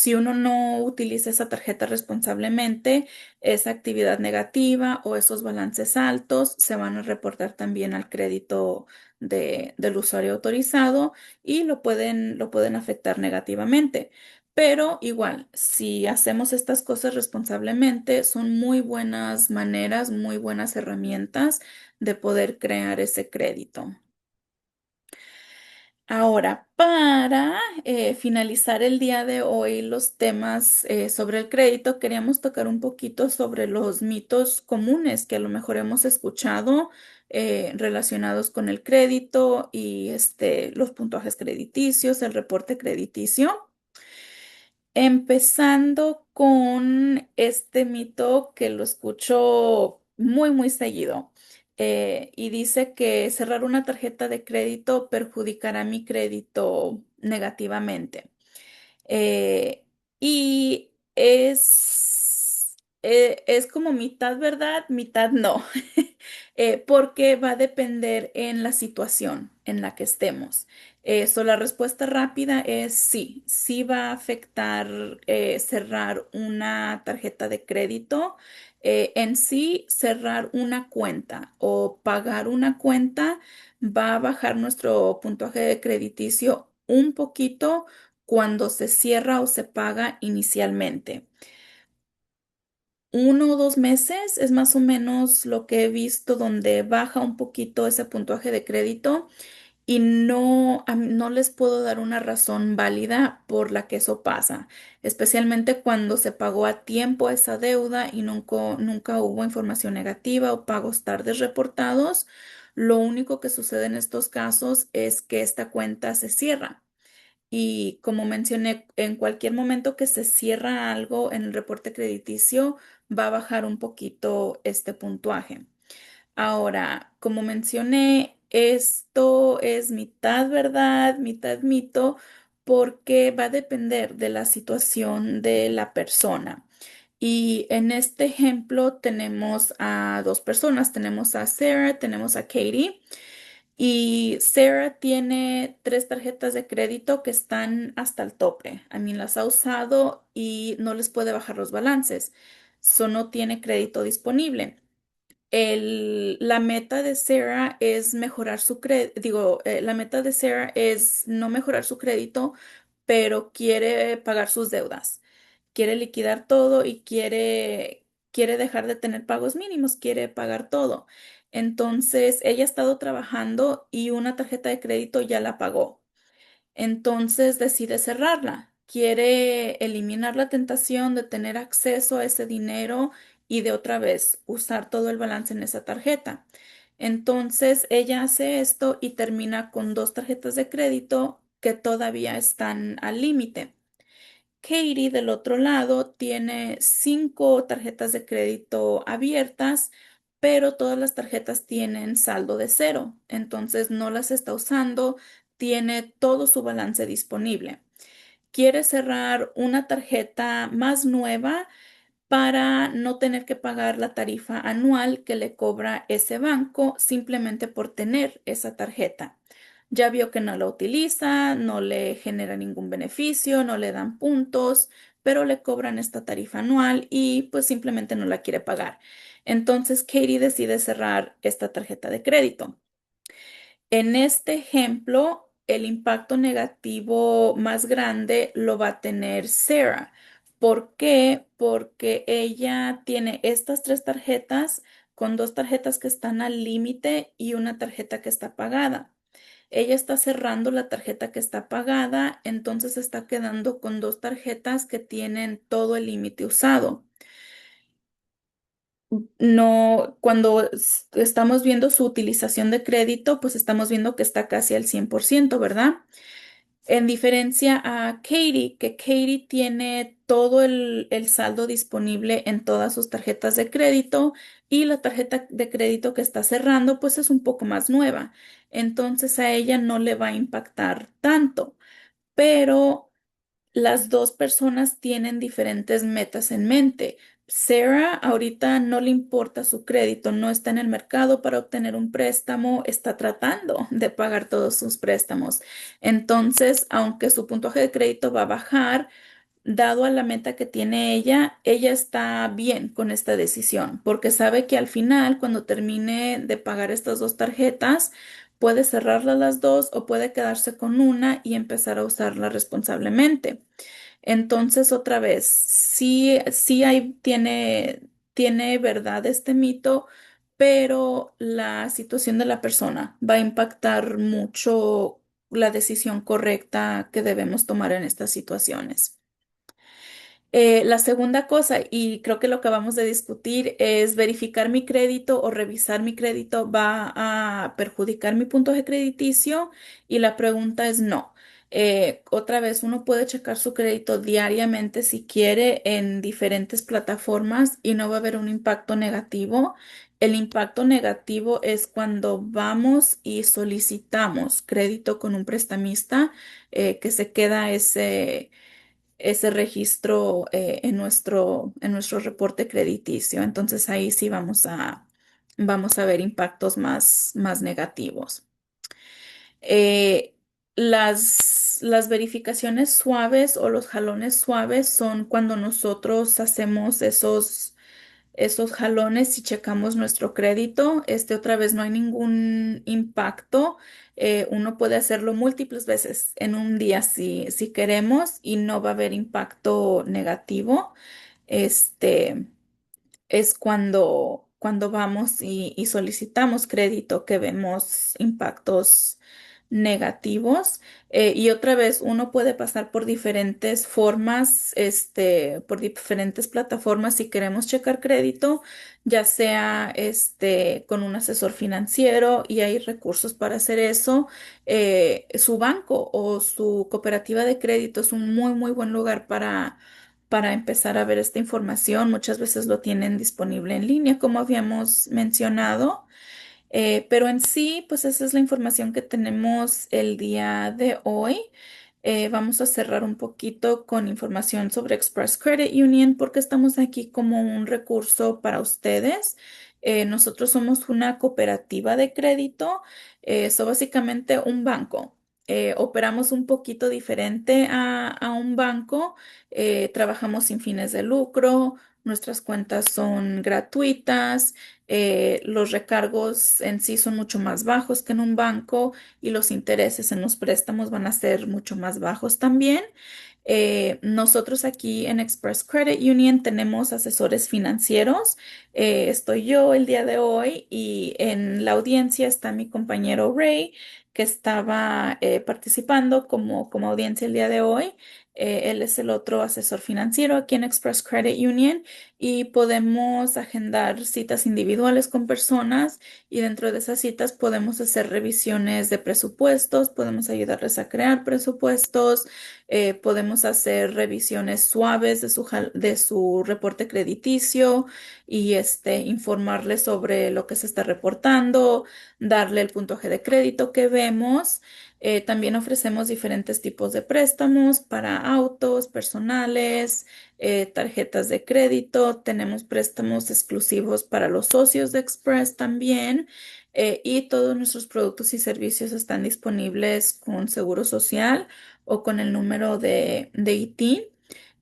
Si uno no utiliza esa tarjeta responsablemente, esa actividad negativa o esos balances altos se van a reportar también al crédito del usuario autorizado y lo pueden afectar negativamente. Pero igual, si hacemos estas cosas responsablemente, son muy buenas maneras, muy buenas herramientas de poder crear ese crédito. Ahora, para finalizar el día de hoy los temas sobre el crédito, queríamos tocar un poquito sobre los mitos comunes que a lo mejor hemos escuchado relacionados con el crédito y los puntajes crediticios, el reporte crediticio. Empezando con este mito que lo escucho muy, muy seguido. Y dice que cerrar una tarjeta de crédito perjudicará mi crédito negativamente. Eh, y es como mitad verdad, mitad no, porque va a depender en la situación en la que estemos. La respuesta rápida es sí, sí va a afectar cerrar una tarjeta de crédito. En sí, cerrar una cuenta o pagar una cuenta va a bajar nuestro puntaje de crediticio un poquito cuando se cierra o se paga inicialmente. 1 o 2 meses es más o menos lo que he visto donde baja un poquito ese puntaje de crédito y no les puedo dar una razón válida por la que eso pasa, especialmente cuando se pagó a tiempo esa deuda y nunca hubo información negativa o pagos tardes reportados. Lo único que sucede en estos casos es que esta cuenta se cierra. Y como mencioné, en cualquier momento que se cierra algo en el reporte crediticio, va a bajar un poquito este puntuaje. Ahora, como mencioné, esto es mitad verdad, mitad mito, porque va a depender de la situación de la persona. Y en este ejemplo tenemos a dos personas, tenemos a Sarah, tenemos a Katie. Y Sarah tiene 3 tarjetas de crédito que están hasta el tope. A mí las ha usado y no les puede bajar los balances. No tiene crédito disponible. La meta de Sarah es mejorar su crédito, la meta de Sarah es no mejorar su crédito, pero quiere pagar sus deudas. Quiere liquidar todo y quiere dejar de tener pagos mínimos, quiere pagar todo. Entonces, ella ha estado trabajando y una tarjeta de crédito ya la pagó. Entonces decide cerrarla. Quiere eliminar la tentación de tener acceso a ese dinero y de otra vez usar todo el balance en esa tarjeta. Entonces ella hace esto y termina con 2 tarjetas de crédito que todavía están al límite. Katie, del otro lado, tiene 5 tarjetas de crédito abiertas, pero todas las tarjetas tienen saldo de cero, entonces no las está usando, tiene todo su balance disponible. Quiere cerrar una tarjeta más nueva para no tener que pagar la tarifa anual que le cobra ese banco simplemente por tener esa tarjeta. Ya vio que no la utiliza, no le genera ningún beneficio, no le dan puntos, pero le cobran esta tarifa anual y pues simplemente no la quiere pagar. Entonces Katie decide cerrar esta tarjeta de crédito. En este ejemplo, el impacto negativo más grande lo va a tener Sarah. ¿Por qué? Porque ella tiene estas 3 tarjetas con 2 tarjetas que están al límite y una tarjeta que está pagada. Ella está cerrando la tarjeta que está pagada, entonces está quedando con 2 tarjetas que tienen todo el límite usado. No, cuando estamos viendo su utilización de crédito, pues estamos viendo que está casi al 100%, ¿verdad? En diferencia a Katie, que Katie tiene todo el saldo disponible en todas sus tarjetas de crédito y la tarjeta de crédito que está cerrando pues es un poco más nueva. Entonces a ella no le va a impactar tanto, pero las dos personas tienen diferentes metas en mente. Sarah ahorita no le importa su crédito, no está en el mercado para obtener un préstamo, está tratando de pagar todos sus préstamos. Entonces, aunque su puntaje de crédito va a bajar, dado a la meta que tiene ella, ella está bien con esta decisión, porque sabe que al final, cuando termine de pagar estas dos tarjetas, puede cerrarlas las dos o puede quedarse con una y empezar a usarla responsablemente. Entonces, otra vez, tiene verdad este mito, pero la situación de la persona va a impactar mucho la decisión correcta que debemos tomar en estas situaciones. La segunda cosa, y creo que lo que vamos a discutir es verificar mi crédito o revisar mi crédito va a perjudicar mi puntaje crediticio y la pregunta es no. Otra vez, uno puede checar su crédito diariamente si quiere en diferentes plataformas y no va a haber un impacto negativo. El impacto negativo es cuando vamos y solicitamos crédito con un prestamista, que se queda ese registro en nuestro reporte crediticio. Entonces ahí sí vamos a ver impactos más negativos. Eh, las verificaciones suaves o los jalones suaves son cuando nosotros hacemos esos jalones y checamos nuestro crédito. Otra vez no hay ningún impacto. Uno puede hacerlo múltiples veces en un día si queremos y no va a haber impacto negativo. Este, es cuando vamos y solicitamos crédito que vemos impactos negativos. Y otra vez, uno puede pasar por diferentes formas, por diferentes plataformas si queremos checar crédito, ya sea con un asesor financiero y hay recursos para hacer eso. Su banco o su cooperativa de crédito es un muy, muy buen lugar para empezar a ver esta información. Muchas veces lo tienen disponible en línea, como habíamos mencionado. Pero en sí, pues esa es la información que tenemos el día de hoy. Vamos a cerrar un poquito con información sobre Express Credit Union porque estamos aquí como un recurso para ustedes. Nosotros somos una cooperativa de crédito, básicamente un banco. Operamos un poquito diferente a un banco. Trabajamos sin fines de lucro. Nuestras cuentas son gratuitas. Los recargos en sí son mucho más bajos que en un banco y los intereses en los préstamos van a ser mucho más bajos también. Nosotros aquí en Express Credit Union tenemos asesores financieros. Estoy yo el día de hoy y en la audiencia está mi compañero Ray, que estaba participando como audiencia el día de hoy. Él es el otro asesor financiero aquí en Express Credit Union y podemos agendar citas individuales con personas y dentro de esas citas podemos hacer revisiones de presupuestos, podemos ayudarles a crear presupuestos, podemos hacer revisiones suaves de su reporte crediticio y informarles sobre lo que se está reportando, darle el puntaje de crédito que vemos. También ofrecemos diferentes tipos de préstamos para autos, personales, tarjetas de crédito. Tenemos préstamos exclusivos para los socios de Express también. Y todos nuestros productos y servicios están disponibles con seguro social o con el número de ITIN.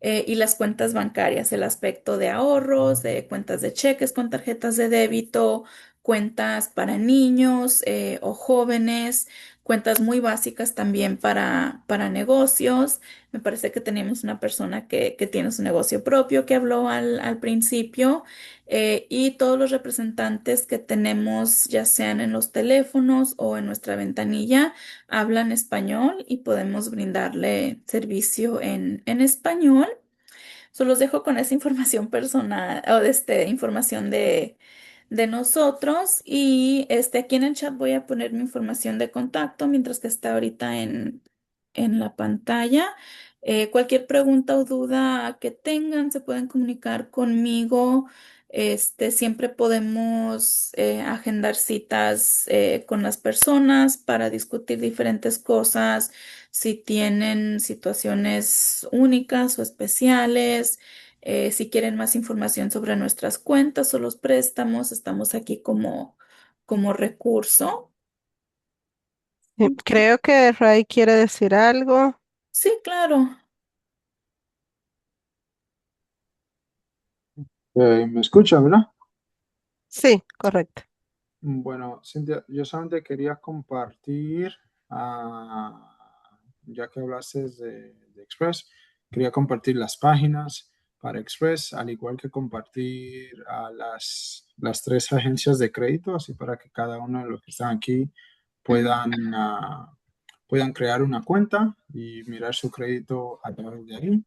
Y las cuentas bancarias, el aspecto de ahorros, de cuentas de cheques con tarjetas de débito, cuentas para niños o jóvenes, cuentas muy básicas también para negocios. Me parece que tenemos una persona que tiene su negocio propio que habló al principio. Y todos los representantes que tenemos, ya sean en los teléfonos o en nuestra ventanilla, hablan español y podemos brindarle servicio en español. Solo los dejo con esa información personal o información de nosotros y aquí en el chat voy a poner mi información de contacto mientras que está ahorita en la pantalla. Cualquier pregunta o duda que tengan, se pueden comunicar conmigo. Siempre podemos agendar citas con las personas para discutir diferentes cosas, si tienen situaciones únicas o especiales, si quieren más información sobre nuestras cuentas o los préstamos, estamos aquí como recurso. Creo que Ray quiere decir algo. Sí, claro. ¿Me escucha, verdad? Sí, correcto. Bueno, Cintia, yo solamente quería compartir, ya que hablaste de Express, quería compartir las páginas para Express, al igual que compartir a las tres agencias de crédito, así para que cada uno de los que están aquí Ujú, puedan, puedan crear una cuenta y mirar su crédito a través de ahí.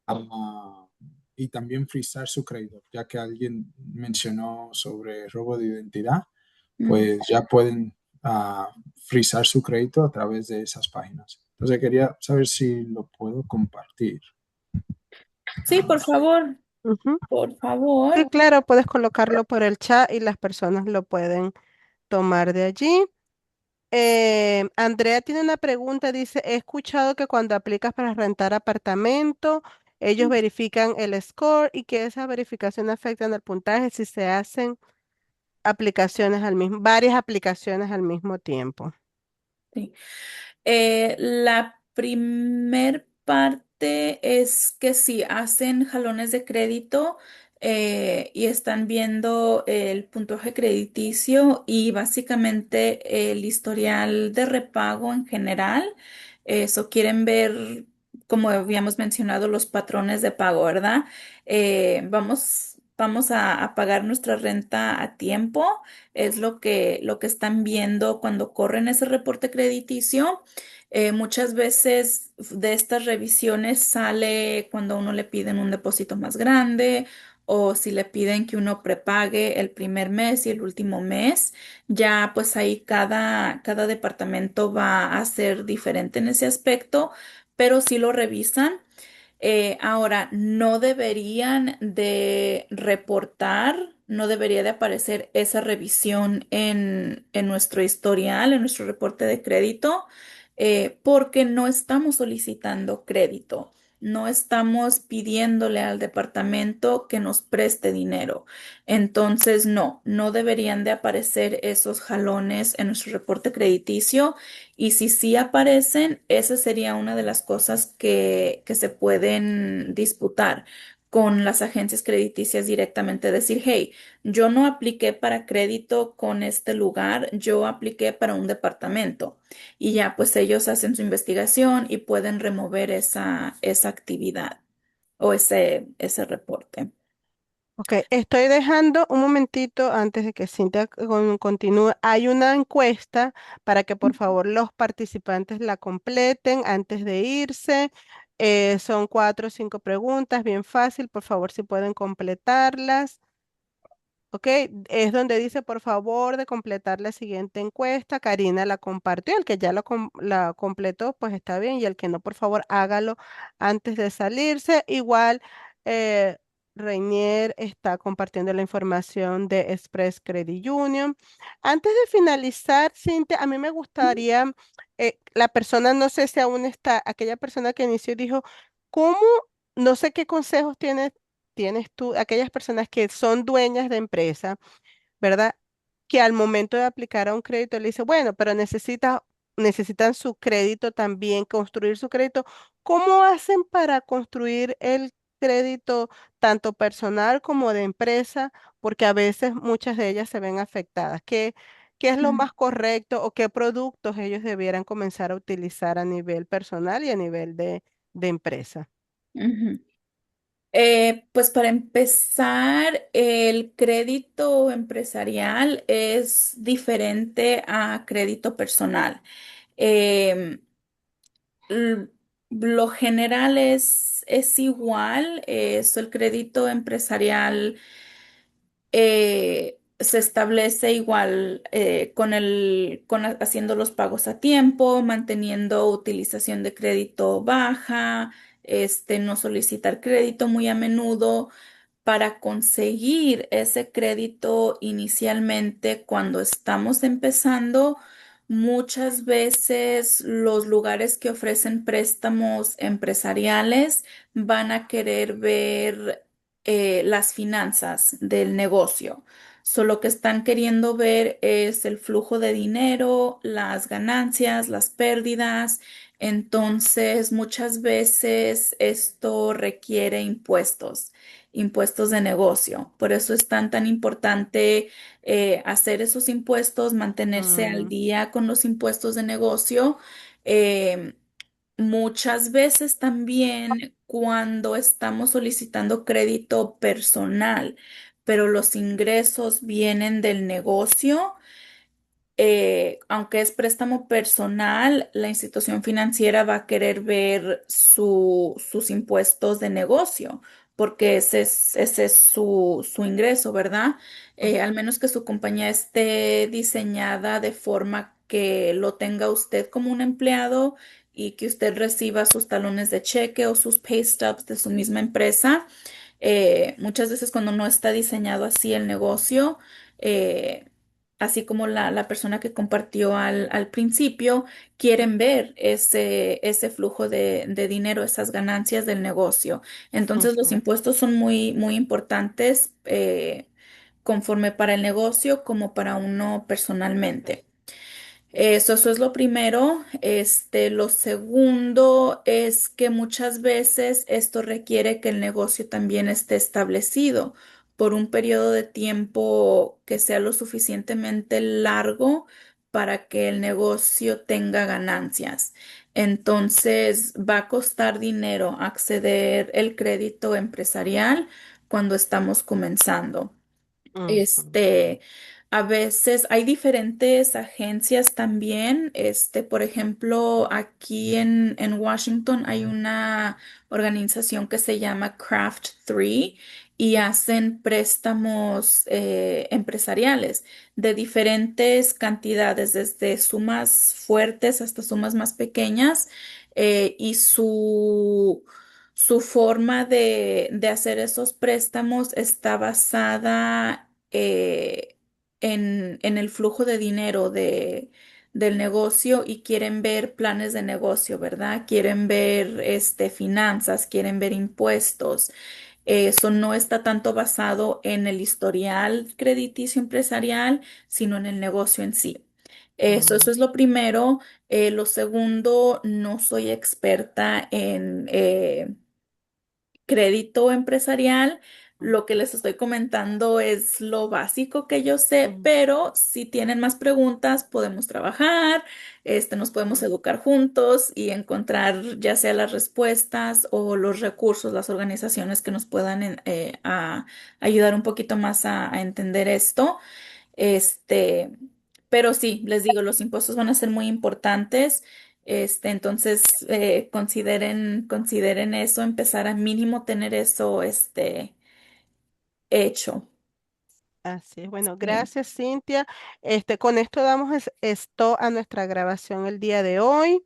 ah, y también frisar su crédito, ya que alguien mencionó sobre robo de identidad, ujú. pues ya pueden frisar su crédito a través de esas páginas. Entonces quería saber si lo puedo compartir. Sí, por favor, Ujú. por Sí, favor. claro, puedes colocarlo por el chat y las personas lo pueden tomar de allí. Andrea tiene una pregunta, dice, he escuchado que cuando aplicas para rentar apartamento, ellos verifican el score y que esas verificaciones afectan el puntaje si se hacen varias aplicaciones al mismo tiempo. Sí. La primer parte es que si hacen jalones de crédito y están viendo el puntaje crediticio y básicamente el historial de repago en general, eso quieren ver, como habíamos mencionado, los patrones de pago, ¿verdad? Vamos a pagar nuestra renta a tiempo, es lo que están viendo cuando corren ese reporte crediticio. Muchas veces de estas revisiones sale cuando a uno le piden un depósito más grande o si le piden que uno prepague el primer mes y el último mes. Ya pues ahí cada departamento va a ser diferente en ese aspecto, pero sí lo revisan. Ahora, no deberían de reportar, no debería de aparecer esa revisión en nuestro historial, en nuestro reporte de crédito, porque no estamos solicitando crédito, no estamos pidiéndole al departamento que nos preste dinero. Entonces, no deberían de aparecer esos jalones en nuestro reporte crediticio. Y si sí aparecen, esa sería una de las cosas que se pueden disputar con las agencias crediticias directamente. Decir, hey, yo no apliqué para crédito con este lugar, yo apliqué para un departamento. Y ya, pues ellos hacen su investigación y pueden remover esa actividad o ese reporte. Ok, estoy dejando un momentito antes de que Cintia continúe. Hay una encuesta para que por favor los participantes la completen antes de irse. Son 4 o 5 preguntas, bien fácil. Por favor, si pueden completarlas. Ok, es donde dice por favor de completar la siguiente encuesta. Karina la compartió. El que ya la completó, pues está bien. Y el que no, por favor, hágalo antes de salirse. Igual, eh, Reinier está compartiendo la información de Express Credit Union. Antes de finalizar, Cintia, a mí me gustaría, la persona, no sé si aún está, aquella persona que inició dijo, ¿cómo? No sé qué consejos tienes tú, aquellas personas que son dueñas de empresa, ¿verdad? Que al momento de aplicar a un crédito le dice, bueno, pero necesitan su crédito también, construir su crédito. ¿Cómo hacen para construir el crédito tanto personal como de empresa? Porque a veces muchas de ellas se ven afectadas. ¿Qué es lo Mm, más correcto o qué productos ellos debieran comenzar a utilizar a nivel personal y a nivel de empresa? ujú. Pues para empezar, el crédito empresarial es diferente a crédito personal. Em, l- lo general es igual, el crédito empresarial se establece igual haciendo los pagos a tiempo, manteniendo utilización de crédito baja, no solicitar crédito muy a menudo para conseguir ese crédito inicialmente cuando estamos empezando. Muchas veces los lugares que ofrecen préstamos empresariales van a querer ver las finanzas del negocio. Solo que están queriendo ver es el flujo de dinero, las ganancias, las pérdidas. Entonces, muchas veces esto requiere impuestos de negocio. Por eso es tan importante hacer esos impuestos, mantenerse al Mm, día con los impuestos de negocio. Eh, Muchas veces también cuando estamos solicitando crédito personal, pero los ingresos vienen del negocio, aunque es préstamo personal, la institución financiera va a querer ver sus impuestos de negocio, porque ese es su ingreso, ¿verdad? mm, Al menos que su compañía esté diseñada de forma que lo tenga usted como un empleado y que usted reciba sus talones de cheque o sus pay stubs de su misma empresa. Muchas veces cuando no está diseñado así el negocio, eh, así como la persona que compartió al principio, quieren ver ese flujo de dinero, esas ganancias del negocio. Entonces, los ujú, impuestos son muy importantes, conforme para el negocio como para uno personalmente. Eso es lo primero. Lo segundo es que muchas veces esto requiere que el negocio también esté establecido por un periodo de tiempo que sea lo suficientemente largo para que el negocio tenga ganancias. Entonces, va a costar dinero acceder el crédito empresarial cuando estamos comenzando. ujú, Este, a veces hay diferentes agencias también. Por ejemplo, aquí en Washington hay una organización que se llama Craft 3 y hacen préstamos empresariales de diferentes cantidades, desde sumas fuertes hasta sumas más pequeñas. Y su forma de hacer esos préstamos está basada en el flujo de dinero del negocio y quieren ver planes de negocio, ¿verdad? Quieren ver finanzas, quieren ver impuestos. Eso no está tanto basado en el historial crediticio empresarial, sino en el negocio en sí. Eso mm, es lo primero. Lo segundo, no soy experta en crédito empresarial. Lo que les estoy comentando es lo básico que yo sé, mm, pero si tienen más preguntas, podemos trabajar, nos podemos mm. educar juntos y encontrar ya sea las respuestas o los recursos, las organizaciones que nos puedan ayudar un poquito más a entender esto. Este, pero sí, les digo, los impuestos van a ser muy importantes. Entonces, consideren eso, empezar a mínimo tener eso, hecho. Así es. Bueno, Sí. gracias, Cintia. Con esto damos esto a nuestra grabación el día de hoy.